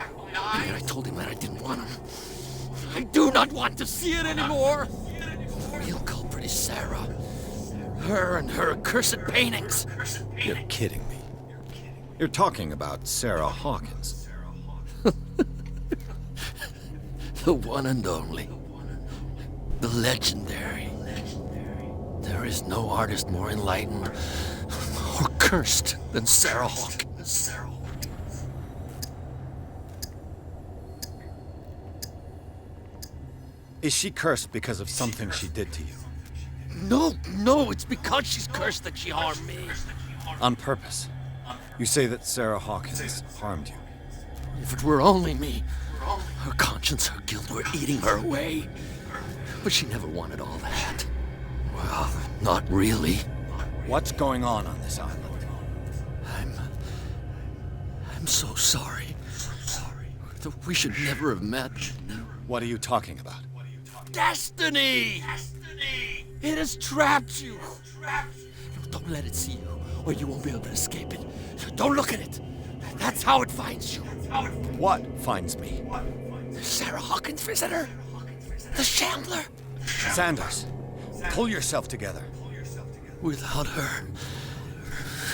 And yet I told him that I didn't want them. I do not want to see it anymore. The real culprit is Sarah. Her and her accursed paintings. You're kidding me. You're talking about Sarah Hawkins. The one and only. The legendary. There is no artist more enlightened or cursed than Sarah Hawkins. Is she cursed because of something she did to you? No, it's because she's cursed that she harmed me. On purpose. You say that Sarah Hawkins harmed you. If it were only me, her conscience, her guilt were eating her away. But she never wanted all that. Well, not really. What's going on this island? I'm so sorry. We should never have met. What are you talking about? Destiny! It has trapped you. Don't let it see you, or you won't be able to escape it. Don't look at it. That's how it finds you. What finds me? Sarah Hawkins' visitor. The Shambler. Sanders, pull yourself together. Without her,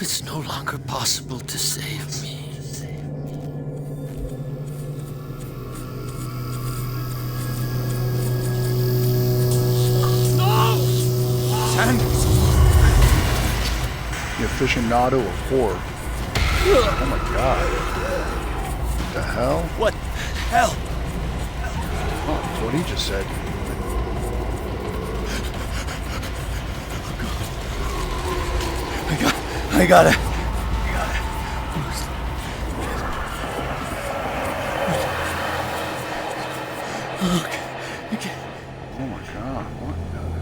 it's no longer possible to save me. Sanders! The aficionado of horror. Oh my god. What the hell? What hell? Oh, that's what he just said. I got it. Oh my god, what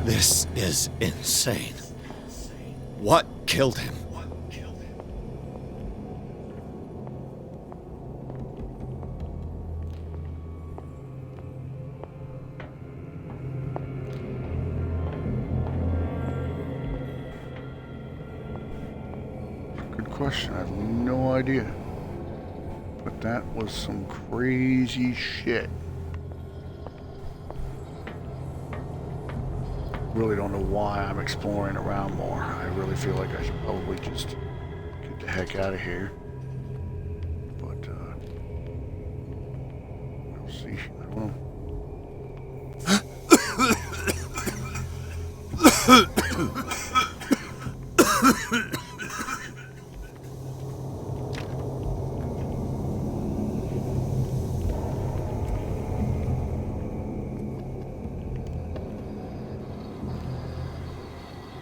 the... This is insane. What killed him? question. I have no idea. But that was some crazy shit. Really don't know why I'm exploring around more. I really feel like I should probably just get the heck out of here. But, we'll see. I don't know.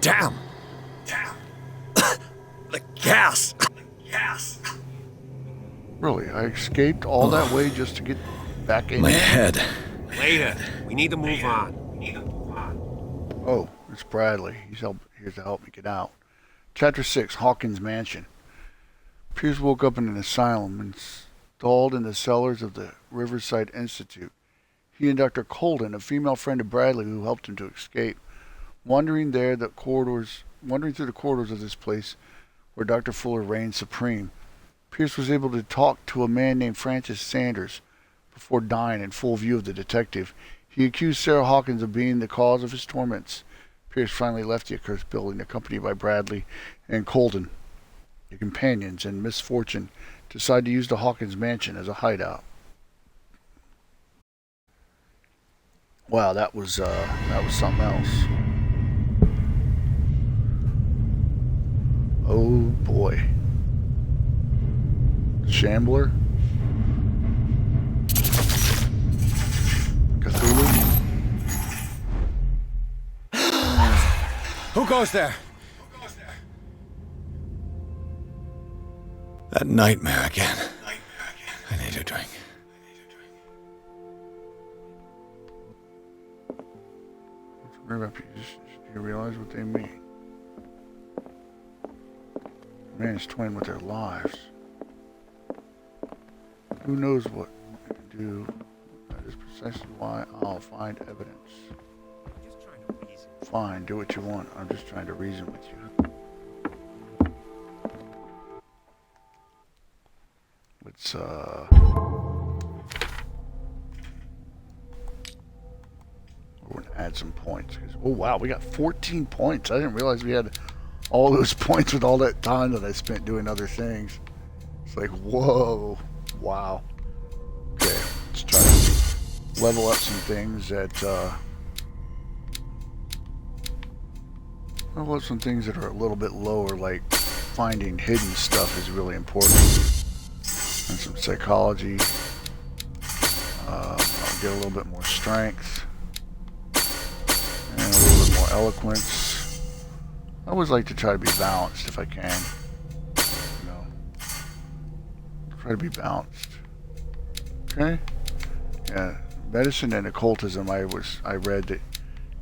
Damn! The gas! Really, I escaped all that way just to get back in. My head. Later. We need to move on. Oh, it's Bradley. He's here to help me get out. Chapter 6, Hawkins Mansion. Pierce woke up in an asylum installed in the cellars of the Riverside Institute. He and Dr. Colden, a female friend of Bradley who helped him to escape, wandering through the corridors of this place where Dr. Fuller reigned supreme. Pierce was able to talk to a man named Francis Sanders before dying in full view of the detective. He accused Sarah Hawkins of being the cause of his torments. Pierce finally left the accursed building, accompanied by Bradley and Colden. The companions in misfortune decided to use the Hawkins mansion as a hideout. Wow, that was something else. Oh boy. Shambler? Cthulhu? Who goes there? That nightmare again. I need a drink. You realize what they mean? Man is toying with their lives. Who knows what they do? That is precisely why I'll find evidence. Fine, do what you want. I'm just trying to reason with you. Let's, we're gonna add some points. Oh wow, we got 14 points. I didn't realize we had all those points with all that time that I spent doing other things. It's like, whoa, wow. Okay, let's try to level up some things that, level up some things that are a little bit lower, like finding hidden stuff is really important. And some psychology. I'll get a little bit more strength. And a little bit more eloquence. I always like to try to be balanced if I can. You know, try to be balanced. Okay. Yeah, medicine and occultism. I read that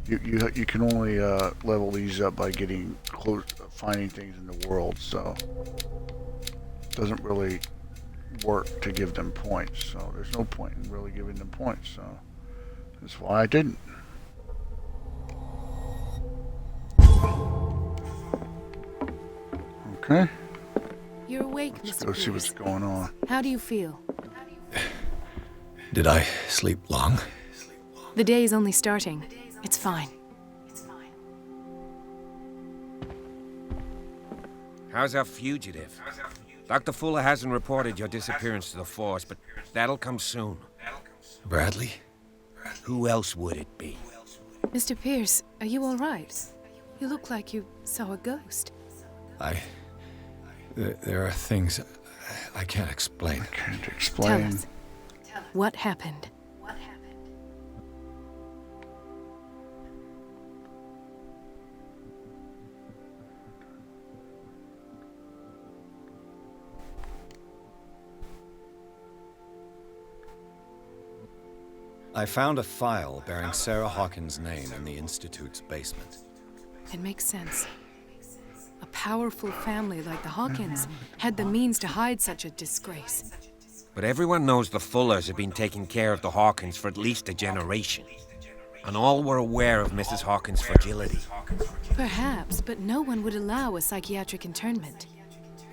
you can only level these up by getting close, finding things in the world. So it doesn't really work to give them points. So there's no point in really giving them points. So that's why I didn't. Okay. You're awake, Let's Mr. go see what's going on. How do you feel? Did I sleep long? The day is only starting. It's fine. How's our fugitive? Dr. Fuller hasn't reported your disappearance to the force, but that'll come soon. Bradley? Who else would it be? Mr. Pierce, are you all right? You look like you saw a ghost. There are things I can't explain. I can't explain. Tell us. What happened? I found a file bearing Sarah Hawkins' name in the Institute's basement. It makes sense. A powerful family like the Hawkins had the means to hide such a disgrace. But everyone knows the Fullers have been taking care of the Hawkins for at least a generation. And all were aware of Mrs. Hawkins' fragility. Perhaps, but no one would allow a psychiatric internment.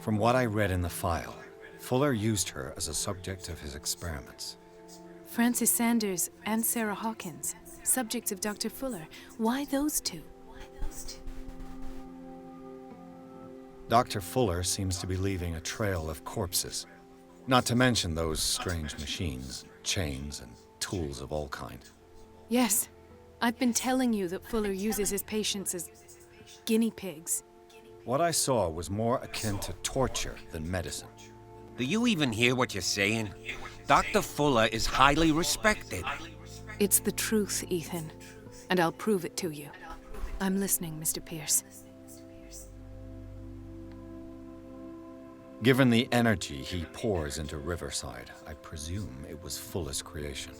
From what I read in the file, Fuller used her as a subject of his experiments. Francis Sanders and Sarah Hawkins, subjects of Dr. Fuller. Why those two? Dr. Fuller seems to be leaving a trail of corpses. Not to mention those strange machines, chains, and tools of all kind. Yes. I've been telling you that Fuller uses his patients as guinea pigs. What I saw was more akin to torture than medicine. Do you even hear what you're saying? Dr. Fuller is highly respected. It's the truth, Ethan. And I'll prove it to you. I'm listening, Mr. Pierce. Given the energy he pours into Riverside, I presume it was Fuller's creation.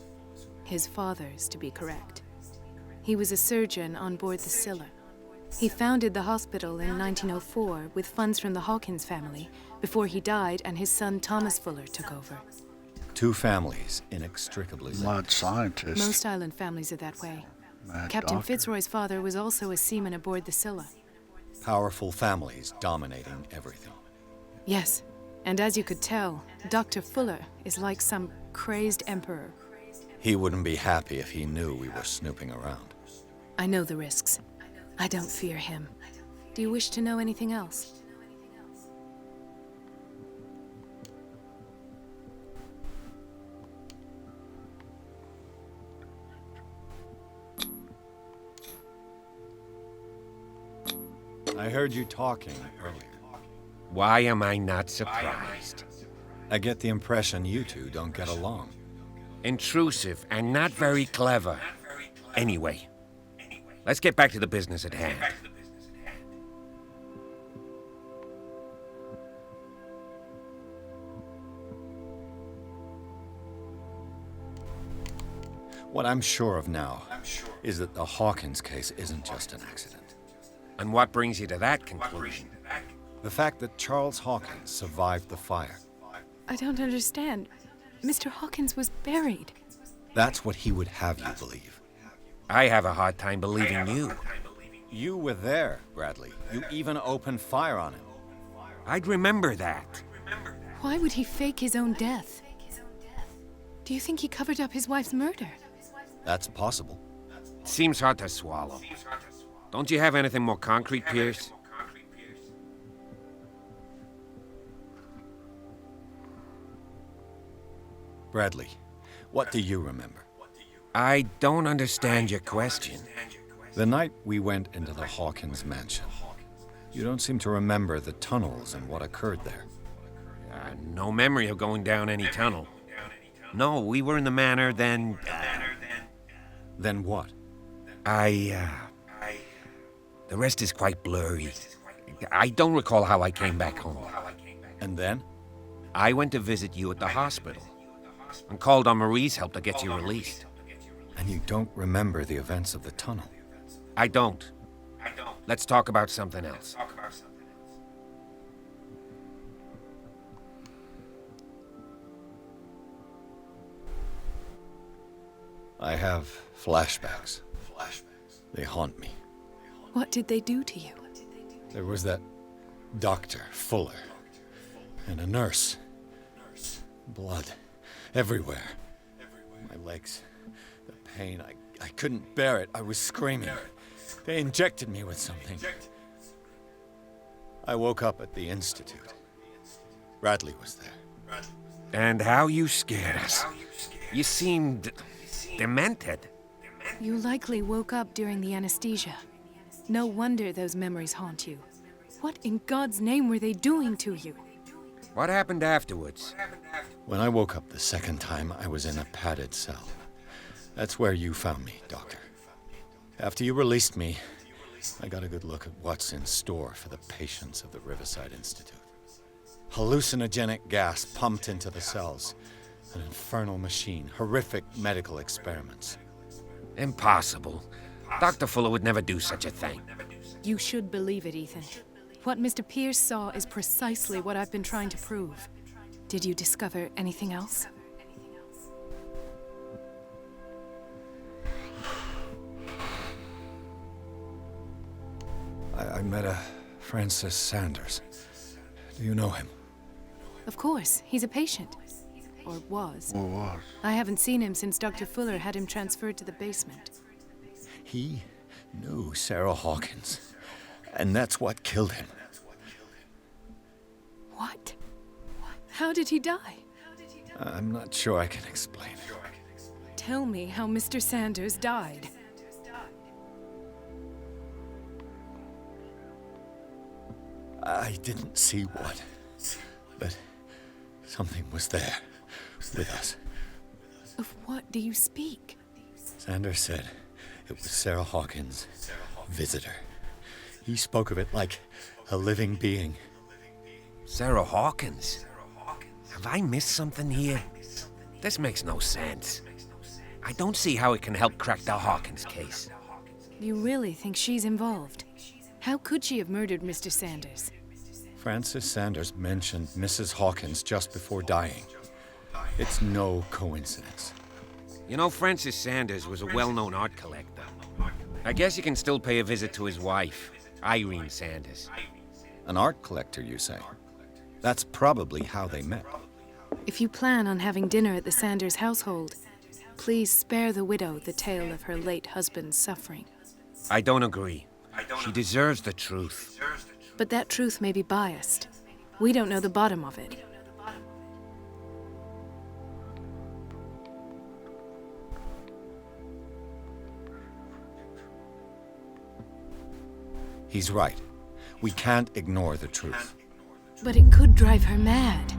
His father's, to be correct. He was a surgeon on board the Scylla. He founded the hospital in 1904 with funds from the Hawkins family before he died and his son Thomas Fuller took over. Two families inextricably linked. Mad scientist. Most island families are that way. Mad Captain doctor. Fitzroy's father was also a seaman aboard the Scylla. Powerful families dominating everything. Yes, and as you could tell, Dr. Fuller is like some crazed emperor. He wouldn't be happy if he knew we were snooping around. I know the risks. I don't fear him. Do you wish to know anything else? I heard you talking earlier. Why am I not surprised? I get the impression you two don't get along. Intrusive and not very clever. Anyway, let's get back to the business at hand. What I'm sure of now is that the Hawkins case isn't just an accident. And what brings you to that conclusion? The fact that Charles Hawkins survived the fire. I don't understand. Mr. Hawkins was buried. That's what he would have you believe. I have a hard time believing you. You were there, Bradley. You even opened fire on him. I'd remember that. Why would he fake his own death? Do you think he covered up his wife's murder? That's possible. Seems hard to swallow. Don't you have anything more concrete, Pierce? Bradley, what do you remember? I don't understand your question. The night we went into the Hawkins mansion, you don't seem to remember the tunnels and what occurred there. No memory of going down any tunnel. No, we were in the manor, then... Then what? The rest is quite blurry. I don't recall how I came back home. And then? I went to visit you at the hospital and called on Marie's help to get you released. And you don't remember the events of the tunnel? I don't. Let's talk about something else. I have flashbacks. They haunt me. What did they do to you? There was that Dr. Fuller and a nurse. Blood everywhere. My legs, the pain, I couldn't bear it. I was screaming. They injected me with something. I woke up at the Institute. Bradley was there. And how you scared us. You seemed demented. You likely woke up during the anesthesia. No wonder those memories haunt you. What in God's name were they doing to you? What happened afterwards? When I woke up the second time, I was in a padded cell. That's where you found me, Doctor. After you released me, I got a good look at what's in store for the patients of the Riverside Institute. Hallucinogenic gas pumped into the cells. An infernal machine, horrific medical experiments. Impossible. Dr. Fuller would never do such a thing. You should believe it, Ethan. What Mr. Pierce saw is precisely what I've been trying to prove. Did you discover anything else? I met a Francis Sanders. Do you know him? Of course, he's a patient. Or was. Or was. I haven't seen him since Dr. Fuller had him transferred to the basement. He knew Sarah Hawkins, and that's what killed him. What? How did he die? I'm not sure I can explain it. Tell me how Mr. Sanders died. I didn't see what, but something was there with us. Of what do you speak? Sanders said it was Sarah Hawkins' visitor. He spoke of it like a living being. Sarah Hawkins? Have I missed something here? This makes no sense. I don't see how it can help crack the Hawkins case. You really think she's involved? How could she have murdered Mr. Sanders? Francis Sanders mentioned Mrs. Hawkins just before dying. It's no coincidence. You know, Francis Sanders was a well-known art collector. I guess you can still pay a visit to his wife, Irene Sanders. An art collector, you say? That's probably how they met. If you plan on having dinner at the Sanders household, please spare the widow the tale of her late husband's suffering. I don't agree. She deserves the truth. But that truth may be biased. We don't know the bottom of it. He's right. We can't ignore the truth. But it could drive her mad.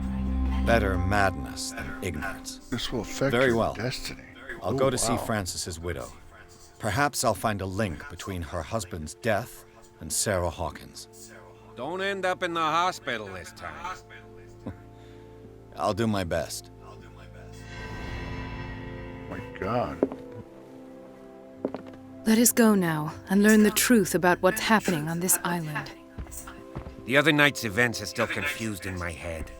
Better madness than ignorance. This will affect Very your well. destiny. I'll go to see Francis's widow. Perhaps I'll find a link between her husband's death and Sarah Hawkins. Don't end up in the hospital this time. I'll do my best. My God. Let us go now and learn the truth about what's happening on this island. The other night's events are still confused in my head.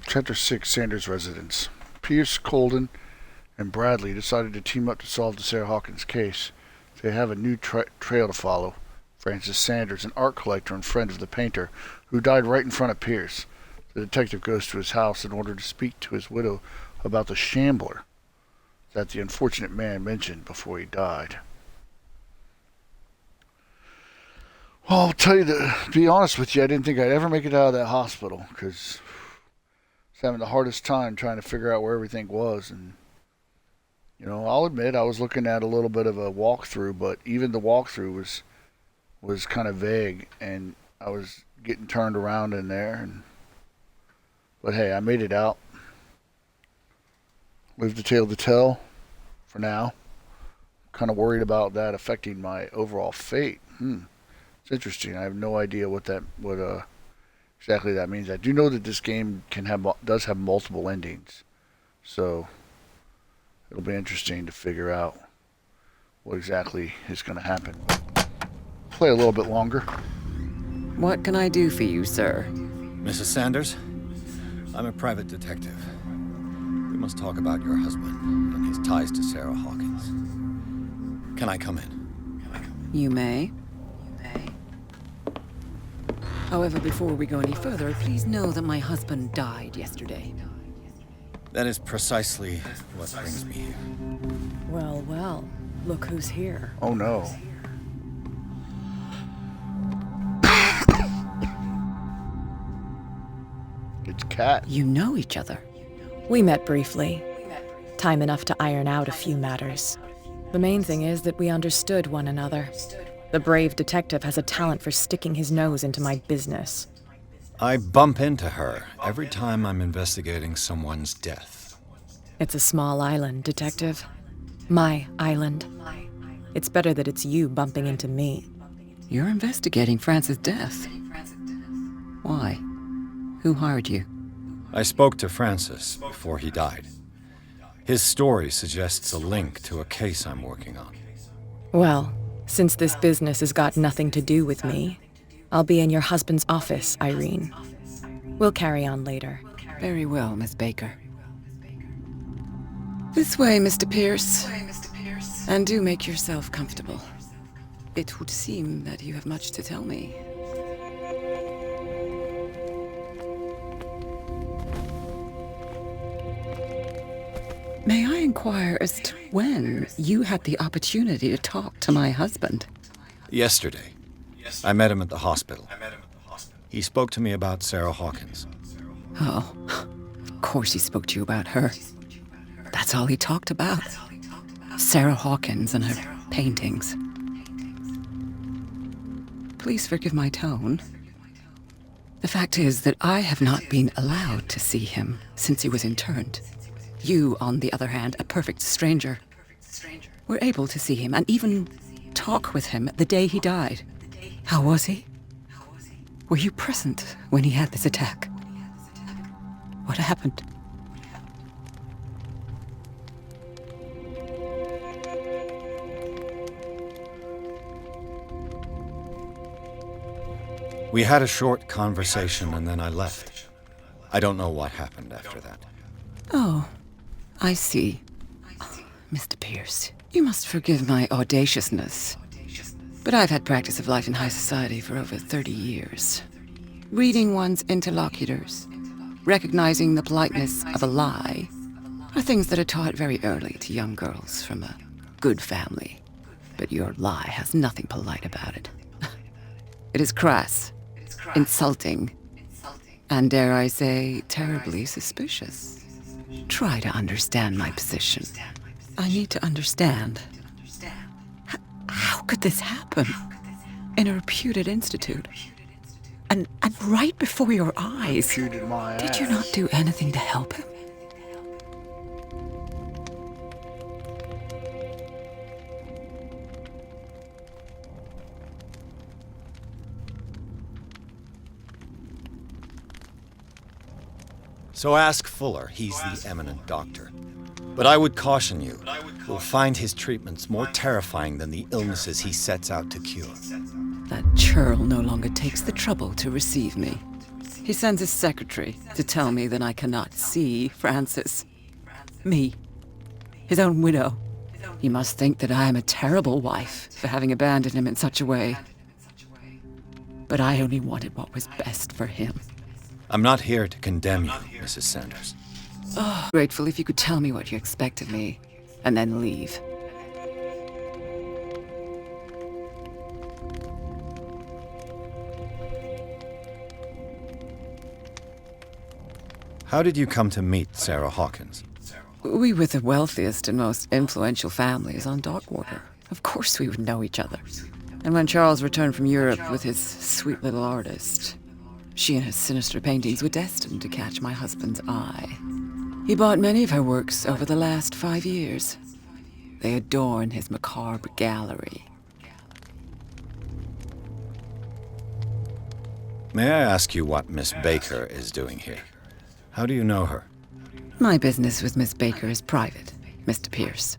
Chapter 6, Sanders Residence. Pierce, Colden, and Bradley decided to team up to solve the Sarah Hawkins case. They have a new trail to follow. Francis Sanders, an art collector and friend of the painter, who died right in front of Pierce. The detective goes to his house in order to speak to his widow about the shambler that the unfortunate man mentioned before he died. Well, I'll tell you, to be honest with you, I didn't think I'd ever make it out of that hospital, because having the hardest time trying to figure out where everything was. And I'll admit I was looking at a little bit of a walkthrough, but even the walkthrough was kind of vague, and I was getting turned around in there. But hey, I made it out. Live the tale to tell for now. Kind of worried about that affecting my overall fate. It's interesting. I have no idea what exactly that means. I do know that this game does have multiple endings, so it'll be interesting to figure out what exactly is going to happen. Play a little bit longer. What can I do for you, sir? Mrs. Sanders, I'm a private detective. We must talk about your husband and his ties to Sarah Hawkins. Can I come in? You may. However, before we go any further, please know that my husband died yesterday. That is precisely what brings me here. Well, well, look who's here. Oh no. It's Kat. You know each other. We met briefly. Time enough to iron out a few matters. The main thing is that we understood one another. The brave detective has a talent for sticking his nose into my business. I bump into her every time I'm investigating someone's death. It's a small island, Detective. My island. It's better that it's you bumping into me. You're investigating Francis' death. Why? Who hired you? I spoke to Francis before he died. His story suggests a link to a case I'm working on. Well, since this business has got nothing to do with me, I'll be in your husband's office, Irene. We'll carry on later. Very well, Miss Baker. This way, Mr. Pierce. And do make yourself comfortable. It would seem that you have much to tell me. May I inquire as to when you had the opportunity to talk to my husband? Yesterday. I met him at the hospital. He spoke to me about Sarah Hawkins. Oh, of course he spoke to you about her. That's all he talked about. Sarah Hawkins and her paintings. Please forgive my tone. The fact is that I have not been allowed to see him since he was interned. You, on the other hand, a perfect stranger, were able to see him and even talk with him the day he died. How was he? Were you present when he had this attack? What happened? We had a short conversation and then I left. I don't know what happened after that. Oh, I see. Mr. Pierce, you must forgive my audaciousness, but I've had practice of life in high society for over 30 years. Reading one's interlocutors, recognizing the politeness of a lie, are things that are taught very early to young girls from a good family. But your lie has nothing polite about it. It is crass, insulting, and dare I say, terribly suspicious. Try to understand my position. I need to understand. How could this happen? In a reputed institute? And right before your eyes? Reputed my Did you ass. not do anything to help him? So ask Fuller, he's the eminent doctor. But I would caution you, you'll find his treatments more terrifying than the illnesses he sets out to cure. That churl no longer takes the trouble to receive me. He sends his secretary to tell me that I cannot see Francis. Me. His own widow. He must think that I am a terrible wife for having abandoned him in such a way. But I only wanted what was best for him. I'm not here to condemn you, Mrs. Sanders. Oh, grateful if you could tell me what you expect of me, and then leave. How did you come to meet Sarah Hawkins? We were the wealthiest and most influential families on Darkwater. Of course we would know each other. And when Charles returned from Europe with his sweet little artist, she and her sinister paintings were destined to catch my husband's eye. He bought many of her works over the last 5 years. They adorn his macabre gallery. May I ask you what Miss Baker is doing here? How do you know her? My business with Miss Baker is private, Mr. Pierce.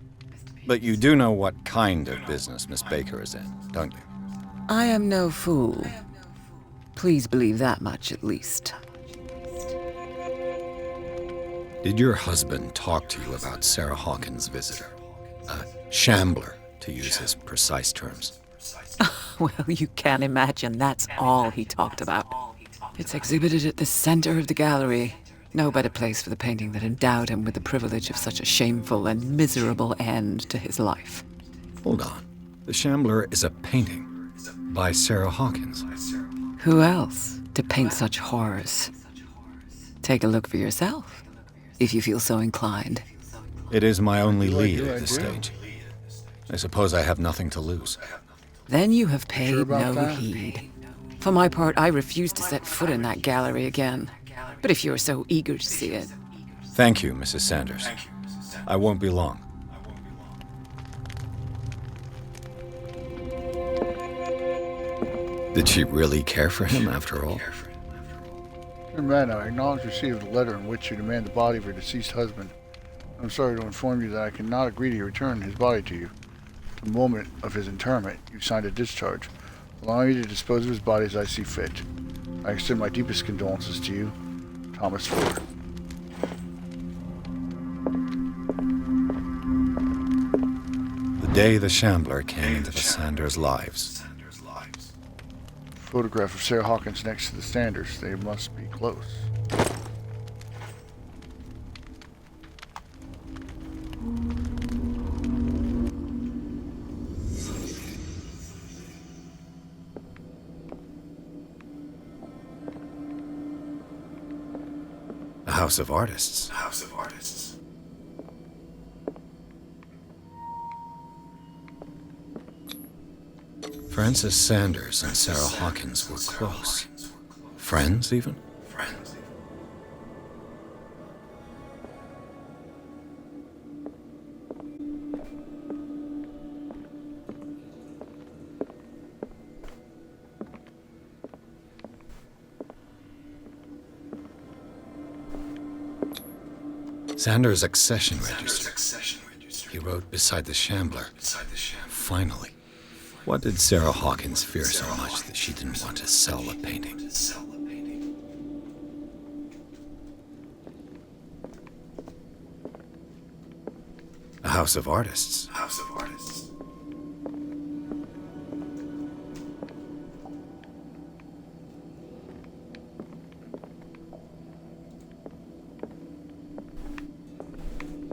But you do know what kind of business Miss Baker is in, don't you? I am no fool. Please believe that much, at least. Did your husband talk to you about Sarah Hawkins' visitor? A shambler, to use his precise terms. Well, you can imagine that's all he talked about. It's exhibited at the center of the gallery. No better place for the painting that endowed him with the privilege of such a shameful and miserable end to his life. Hold on. The Shambler is a painting by Sarah Hawkins. Who else to paint such horrors? Take a look for yourself, if you feel so inclined. It is my only lead at this stage. I suppose I have nothing to lose. Then you have paid Sure about no that? heed. For my part, I refuse to set foot in that gallery again. But if you're so eager to see it... Thank you, Mrs. Sanders. I won't be long. Did she really care for him after all? Dear Madam, I acknowledge receipt of the letter in which you demand the body of your deceased husband. I'm sorry to inform you that I cannot agree to return his body to you. The moment of his interment, you signed a discharge. allowing you to dispose of his body as I see fit. I extend my deepest condolences to you, Thomas Fuller. The day the Shambler came into the Sanders' lives. Photograph of Sarah Hawkins next to the Sanders. They must be close. A house of artists. Francis Sanders and Sarah Hawkins were close. Friends, even? Sanders' accession register. He wrote beside the Shambler. Finally. What did Sarah Hawkins fear so much that she didn't want to sell the painting? A house of artists.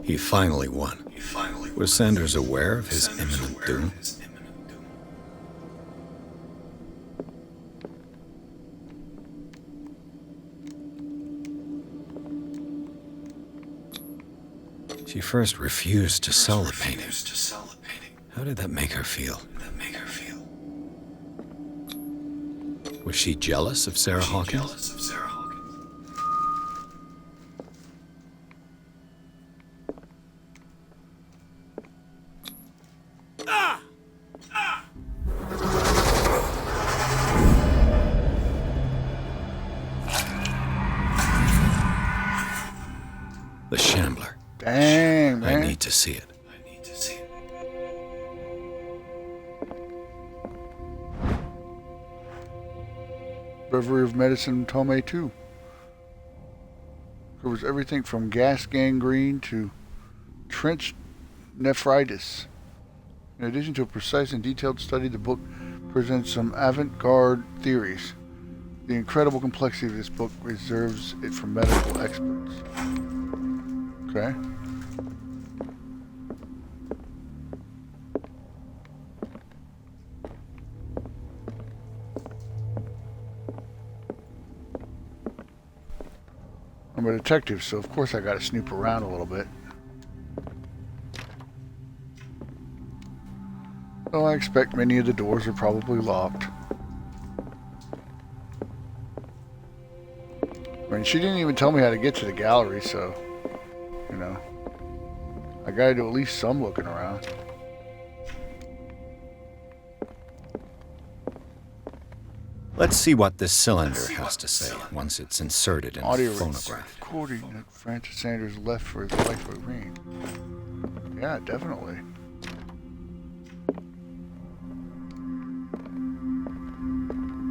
He finally won. Was Sanders aware of his imminent doom? She first refused to sell the painting. How did that make her feel? Was she jealous of Sarah Hawkins? The Shambler. Dang, man. I need to see it. Reverie of Medicine, Tome 2. Covers everything from gas gangrene to trench nephritis. In addition to a precise and detailed study, the book presents some avant-garde theories. The incredible complexity of this book reserves it for medical experts. Okay. I'm a detective, so of course I gotta snoop around a little bit. Though I expect many of the doors are probably locked. I mean, she didn't even tell me how to get to the gallery, so, you know, I gotta do at least some looking around. Let's see what this cylinder has to say once it's inserted in Audio the phonograph. recording that Francis Sanders left for his wife Irene. Yeah, definitely.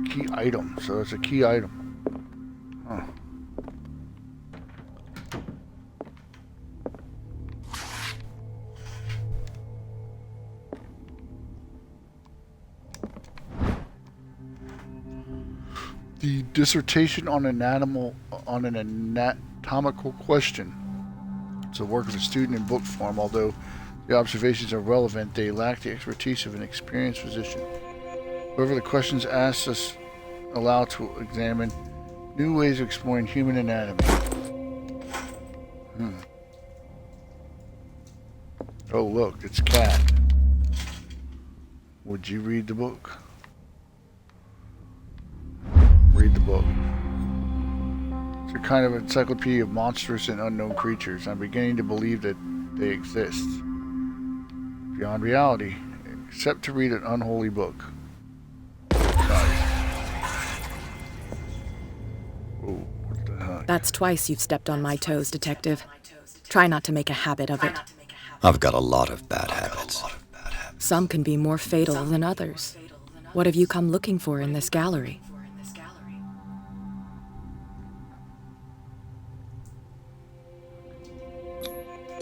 Key item, so it's a key item. Huh. The dissertation on an anatomical question. It's a work of a student in book form, although the observations are relevant, they lack the expertise of an experienced physician. However, the questions asked us allow to examine new ways of exploring human anatomy. Oh look, it's Cat. Would you read the book? Read the book. It's a kind of encyclopedia of monstrous and unknown creatures. I'm beginning to believe that they exist beyond reality, except to read an unholy book. Oh, what the heck? That's twice you've stepped on my toes, Detective. Try not to make a habit of it. I've got a lot of bad habits. Some can be more fatal than others. What have you come looking for in this gallery?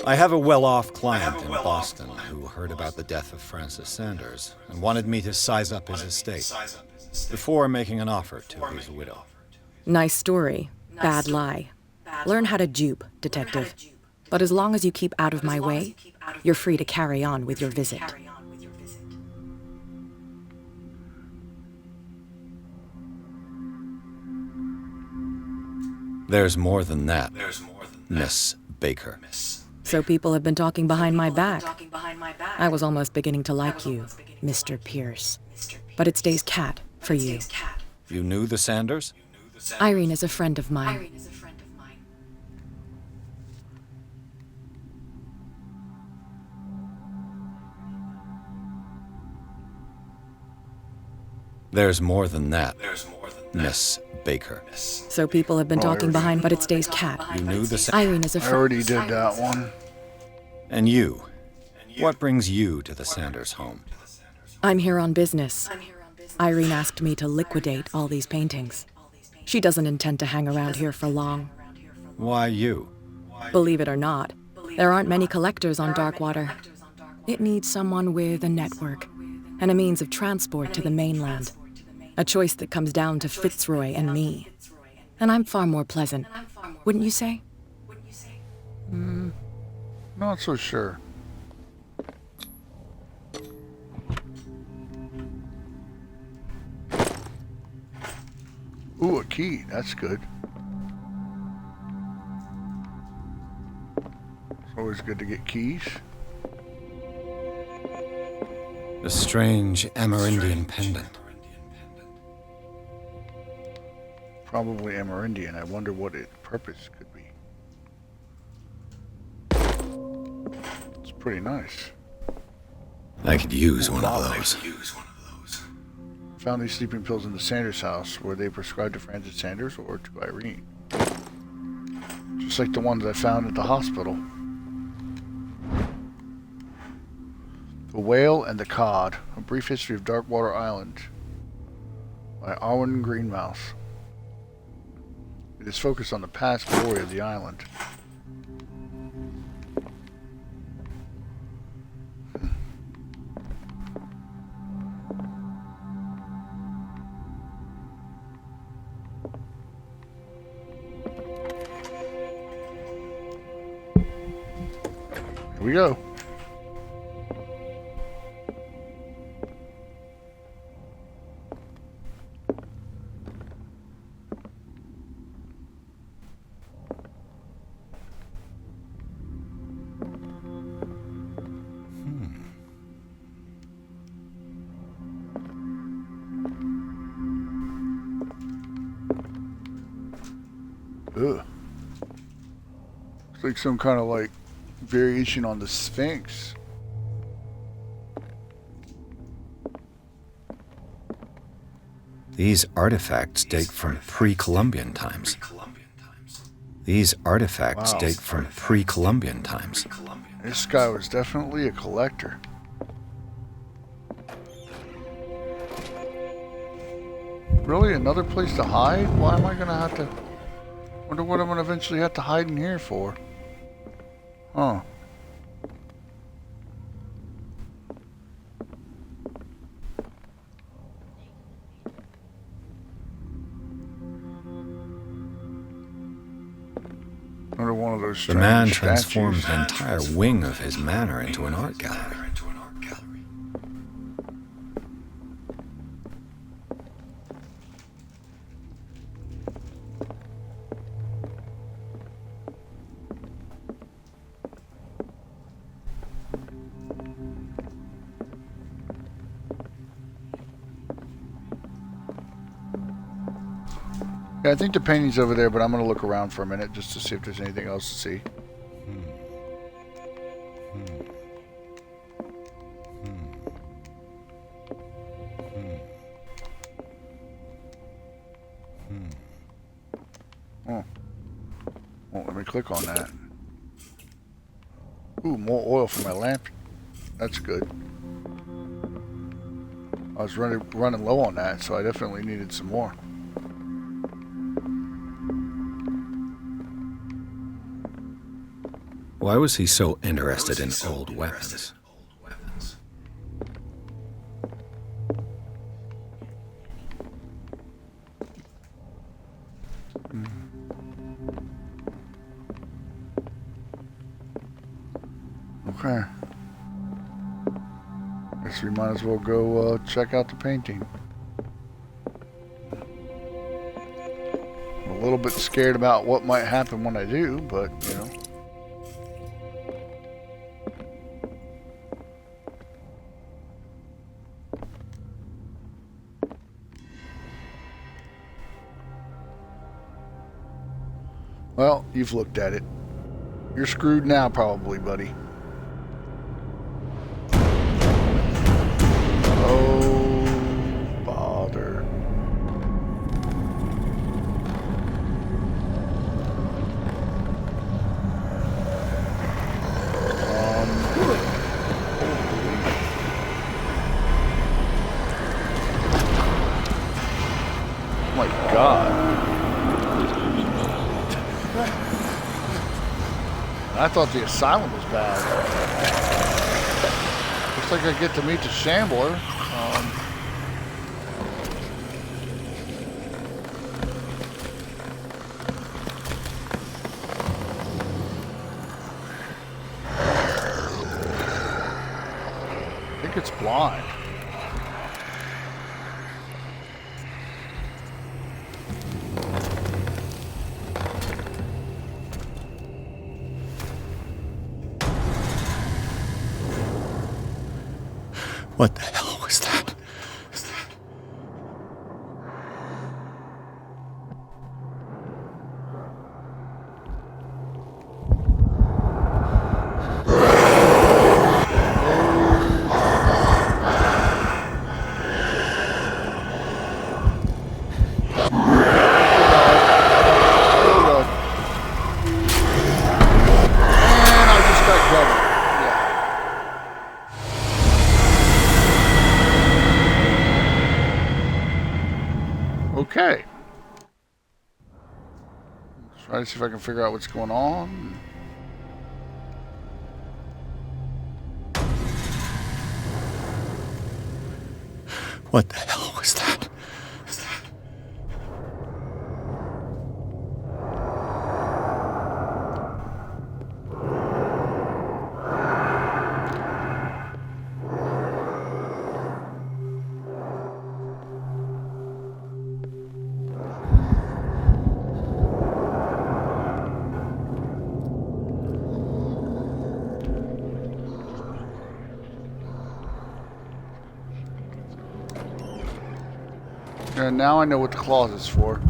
I have a well-off client in Boston who heard about the death of Francis Sanders and wanted me to size up his estate before making an offer to his widow. Nice story. Bad lie. Learn how to dupe, detective. But as long as you keep out of my way, you're free to carry on with your visit. There's more than that, Miss Baker. So people have been talking behind my back. I was almost beginning to like you, Mr. Pierce. But it stays cat for you. You knew the Sanders? Irene is a friend of mine. There's more than that, Miss Baker. So people have been talking behind, but it stays cat. You knew the Irene is a I friend. already did that one. And you? What brings you to the Sanders home? I'm here on business. Irene asked me to liquidate all these paintings. She doesn't intend to hang around here for long. Why you? Believe it or not, there aren't many collectors on Darkwater. It needs someone with a network and a means of transport to the mainland. A choice that comes down to Fitzroy and me. And I'm far more pleasant, wouldn't you say? Not so sure. Ooh, a key. That's good. It's always good to get keys. A strange Amerindian pendant. Probably Amerindian. I wonder what its purpose could be. It's pretty nice. I could use one of those. Found these sleeping pills in the Sanders house. Were they prescribed to Francis Sanders or to Irene? Just like the ones I found at the hospital. The Whale and the Cod. A Brief History of Darkwater Island by Owen Greenmouth. It is focused on the past glory of the island. Here we go. Ugh. It's like some kind of like variation on the Sphinx. These artifacts date from pre-Columbian times. These artifacts Wow. date from pre-Columbian times. This guy was definitely a collector. Really? Another place to hide? Why am I gonna have to... Wonder what I'm gonna eventually have to hide in here for. Huh. Another one of those The man strange transformed statues. an entire wing of his manor into an art gallery. Yeah, I think the painting's over there, but I'm gonna look around for a minute just to see if there's anything else to see. Oh. Well, let me click on that. Ooh, more oil for my lamp. That's good. I was running low on that, so I definitely needed some more. Why was he so interested in old weapons? Okay. Guess we might as well go check out the painting. I'm a little bit scared about what might happen when I do, but, you know. Well, you've looked at it. You're screwed now, probably, buddy. Oh, bother. Oh my God. I thought the asylum was bad. Looks like I get to meet the Shambler. I think it's blind. What the hell was that? Okay. Let's try to see if I can figure out what's going on. What the hell was that? And now I know what the closet's for.